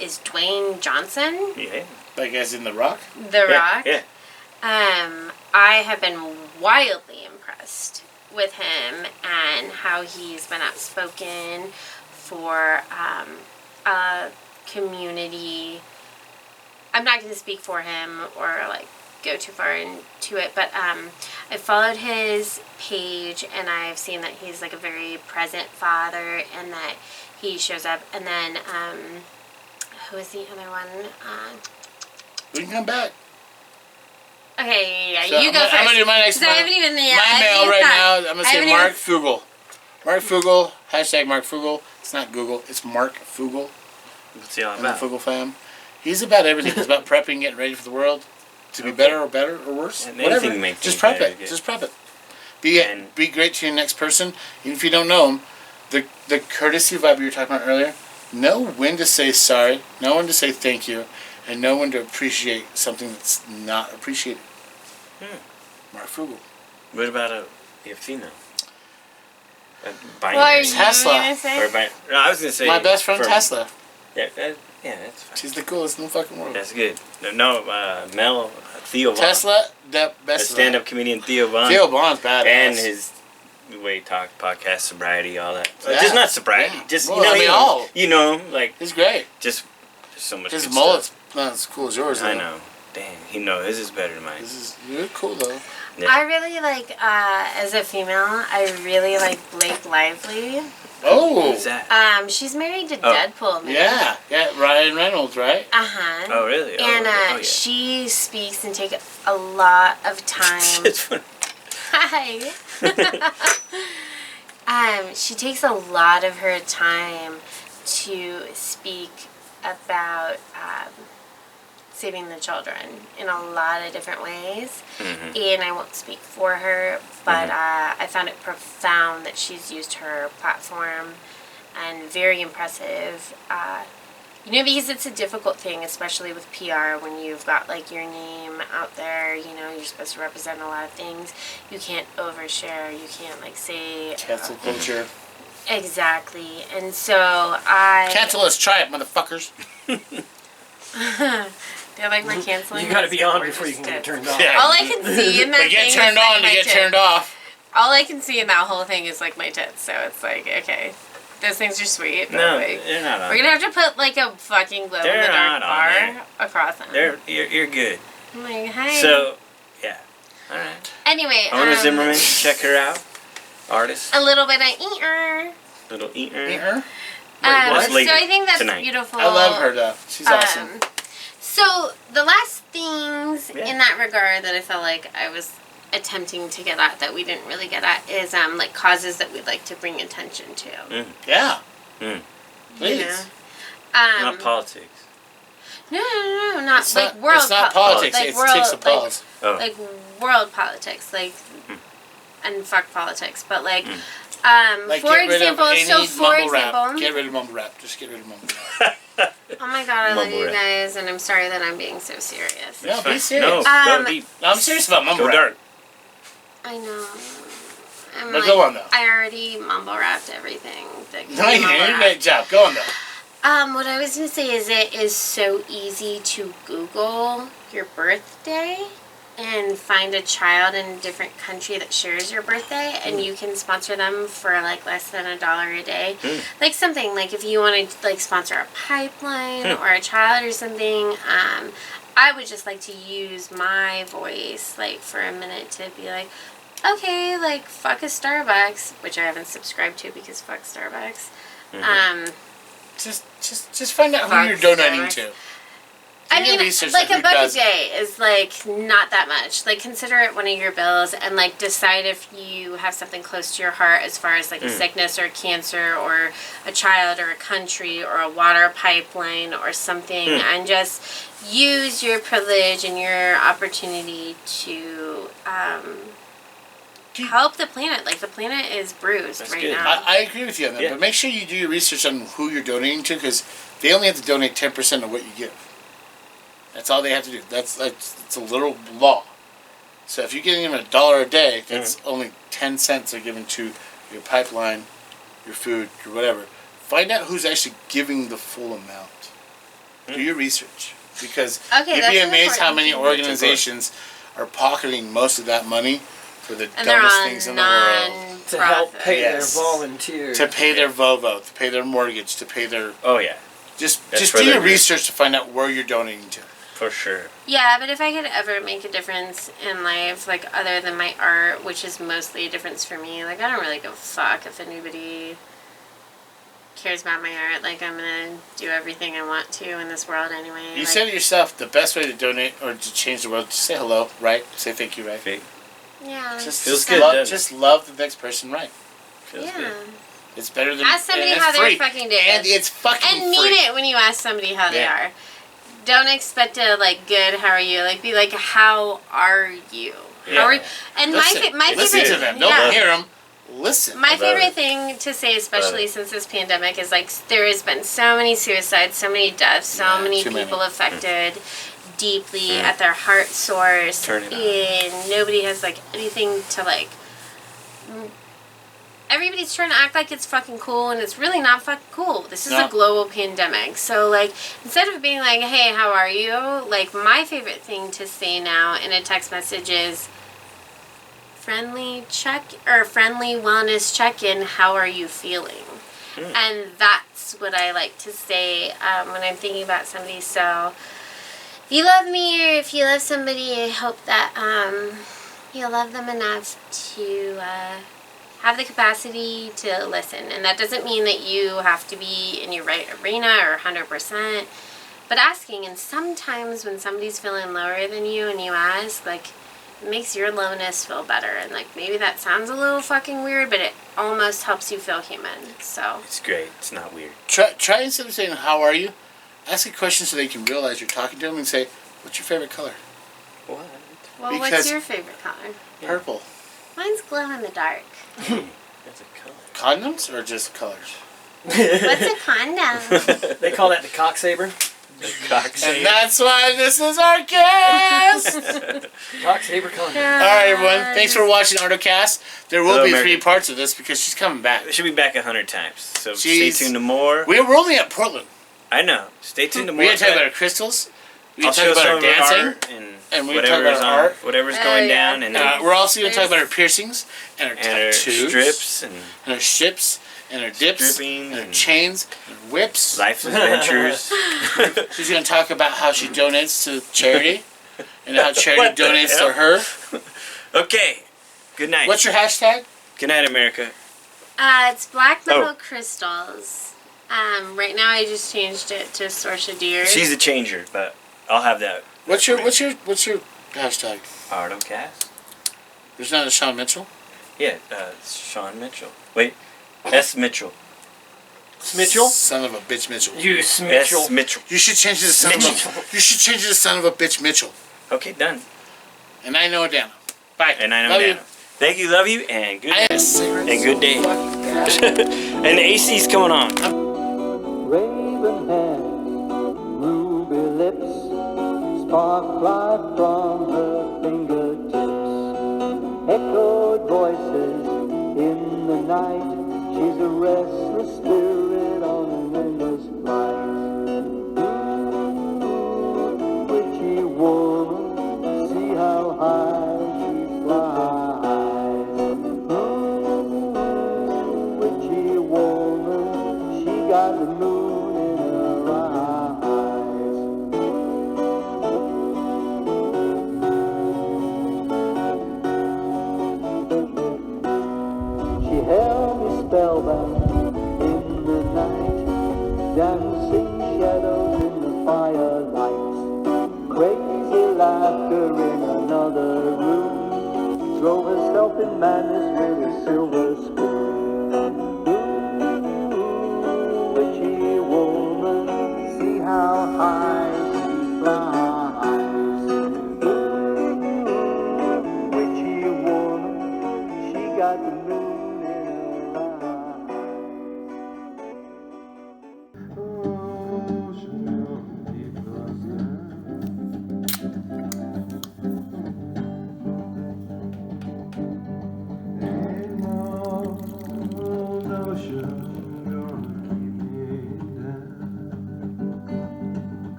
is Dwayne Johnson, Yeah. Like as in The Rock? The Rock. Yeah. I have been wildly impressed with him and how he's been outspoken for a community. I'm not going to speak for him or like go too far into it, but I followed his page and I've seen that he's like a very present father and that he shows up. And then who is the other one? We can come back. Okay, yeah, So you go I'm first. gonna do my next 'Cause I haven't even my mail right now. I'm gonna I say haven't Mark even- Fugel. Mark Fugel. Hashtag Mark Fugel. It's not Google. It's Mark Fugel What's he all and the about? Fugel fam. He's about everything. He's about prepping, getting ready for the world to be better or worse. And Whatever. anything makes Just things prep better, it. yeah. Just prep it. And- Be great to your next person, even if you don't know him. The courtesy vibe you were talking about earlier. Know when to say sorry. Know when to say thank you, and know when to appreciate something that's not appreciated. Mark Frugal. What about a female? What are you Tesla. gonna say? No, I was gonna say My best friend Tesla. Yeah, that's fine. She's the coolest in the fucking world. That's good. No, Mel Theo Vaughn. Tesla, the best. The stand-up comedian Theo Vaughn. Theo Vaughn's badass. And his way he talk podcast, sobriety, all that. Yeah. Just not sobriety. Yeah. Just Well, you know, like he's great. just so much. His good mullet's stuff. not as cool as yours. Though. I know. Dang, his is better than mine. You're cool though. Yeah. I really like, as a female, I really like Blake Lively. Oh. Who's that? She's married to Deadpool, man. Yeah, Ryan Reynolds, right? Uh-huh. Oh, really? And yeah. she speaks and takes a lot of time. It's funny. Hi. She takes a lot of her time to speak about saving the children in a lot of different ways. Mm-hmm. And I won't speak for her, but I found it profound that she's used her platform, and very impressive. Because it's a difficult thing, especially with PR, when you've got like your name out there, you're supposed to represent a lot of things. You can't overshare, you can't like say... Cancel culture. Exactly. And so I... Cancel us, try it, motherfuckers. They're like, we're canceling. You gotta be on before you can get turned off. Yeah. All I can see in that They get thing turned is, like, on to my get tits. turned off. All I can see in that whole thing is like my tits. So it's like, okay, those things are sweet. But No, like, they're not on. we're gonna have to put like a fucking glow in They're the dark not on bar there. across them. You're good. I'm like, hi. So, yeah. All right. Anyway, Ona Zimmerman, check her out. Artist. a little bit of eater. Little eater. Her? That's So later I think that's tonight. beautiful. I love her though. She's awesome. So the last things Yeah. in that regard that I felt like I was attempting to get at that we didn't really get at is like causes that we'd like to bring attention to. Yeah. Mm. Please. You know? Not politics. No, not It's like not, world. it's not politics. Like It world, takes a pause. Oh. like world politics, like and fuck politics, but like, Like, for get rid example, of any so for mumble rap. example, Get rid of mumble rap. Just get rid of mumble rap. oh my god, I love Mumble you rap. guys, and I'm sorry that I'm being so serious. No, be Fine. serious. No, go deep. No, I'm serious about mumble Go rap. dark. I know. I'm But like, go on, though. I already mumble rapped everything. That No, you did a great job. Go on though. What I was gonna say is it is so easy to Google your birthday and find a child in a different country that shares your birthday, and you can sponsor them for like less than $1 a day. Like something like if you want to like sponsor a pipeline or a child or something. I would just like to use my voice like for a minute to be like, okay, like fuck a Starbucks, which I haven't subscribed to because fuck Starbucks. Just find out who Fuck you're donating Starbucks. to. I Do your mean, research like on $1 who a does it. day is like not that much. Like consider it one of your bills, and like decide if you have something close to your heart as far as like a sickness or cancer or a child or a country or a water pipeline or something, and just use your privilege and your opportunity to help the planet. Like the planet is bruised That's right good. now. I agree with you on that, Yeah. but make sure you do your research on who you're donating to, because they only have to donate 10% of what you give. That's all they have to do. It's a literal law. So if you're giving them $1 a day, that's only 10 cents are given to your pipeline, your food, your whatever. Find out who's actually giving the full amount. Do your research, because Okay, you'd that's be amazed how important. many organizations are pocketing most of that money for the and they're dumbest on things in the world. non-profit. To help pay Yes. their volunteers. To pay their Volvo, to pay their mortgage, to pay their... Oh, yeah. Just That's do where your they're- research to find out where you're donating to. For sure. Yeah, but if I could ever make a difference in life, like other than my art, which is mostly a difference for me, like I don't really give a fuck if anybody cares about my art. Like I'm gonna do everything I want to in this world anyway. You like, said it yourself, the best way to donate or to change the world, just say hello, right? Say thank you, right? Fake. yeah, Just, Feels just good, love, doesn't it? just love the next person, right? Feels yeah. good. It's better than... Ask somebody and how it's their free. fucking day And is. it's fucking And mean free. it when you ask somebody how they Yeah. are. Don't expect to like good. How are you? Like be like, how are you? Yeah. How are? And Listen, my listen favorite. to them. Don't yeah. hear them. listen. My favorite thing to say, especially since this pandemic, is like there has been so many suicides, so many deaths, so many people affected deeply at their heart source, and nobody has like anything to like. Everybody's trying to act like it's fucking cool, and it's really not fucking cool. This is a global pandemic. So, like, instead of being like, hey, how are you? Like, my favorite thing to say now in a text message is friendly wellness check-in, how are you feeling? And that's what I like to say when I'm thinking about somebody. So, if you love me or if you love somebody, I hope that you love them enough to have the capacity to listen. And that doesn't mean that you have to be in your right arena or 100%, but asking. And sometimes when somebody's feeling lower than you and you ask, like, it makes your lowness feel better. And like, maybe that sounds a little fucking weird, but it almost helps you feel human. So it's great. It's not weird. Try instead of saying how are you, ask a question so they can realize you're talking to them and say, what's your favorite color? What? Well, because what's your favorite color? Purple. Mine's glow in the dark. That's a color. Condoms or just colors? What's a condom? They call that the cocksaber. The cocksaber. And that's why this is our guest! Cocksaber condom. Alright, everyone. Thanks for watching Artocast. There will be 3 parts of this because she's coming back. She'll be back 100 times. So stay tuned to more. We're only at Portland. I know. Stay tuned to more. We're going to talk about our crystals. We're going to talk about our dancing. And we're going to talk about our art. Whatever's going down. And we're also going to talk about our piercings and our tattoos. Our strips. And our strips. And our dips. And our chains. And our whips. Life's adventures. She's going to talk about how she donates to charity. And how charity donates to her. Okay. Good night. What's your hashtag? Good night, America. It's Black Metal Crystals. Right now I just changed it to Sorcha Deer. She's a changer, but I'll have that. What's your hashtag? Artocast. There's not a Sean Mitchell? Yeah, it's Sean Mitchell. Wait, S. Mitchell. Mitchell? Son of a bitch Mitchell. You Mitchell. S. Mitchell. You should change it to son of a bitch Mitchell. Okay, done. And I know it down. Bye. And I know it down. Thank you, love you, and good night. And good day. And the AC's coming on. Raven hair, ruby lips, spark light from her fingertips. Echoed voices in the night. She's a restless spirit on an endless flight. Witchy woman, see how high she flies. Witchy woman, she got the moon in her eyes. She held me spellbound in the night, dancing shadows in the firelight. Crazy laughter in another room, drove herself in madness with a silver spoon. Witchy woman, see how high she flies. Witchy woman, she got the moon in her eyes.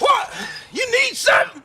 What? You need something?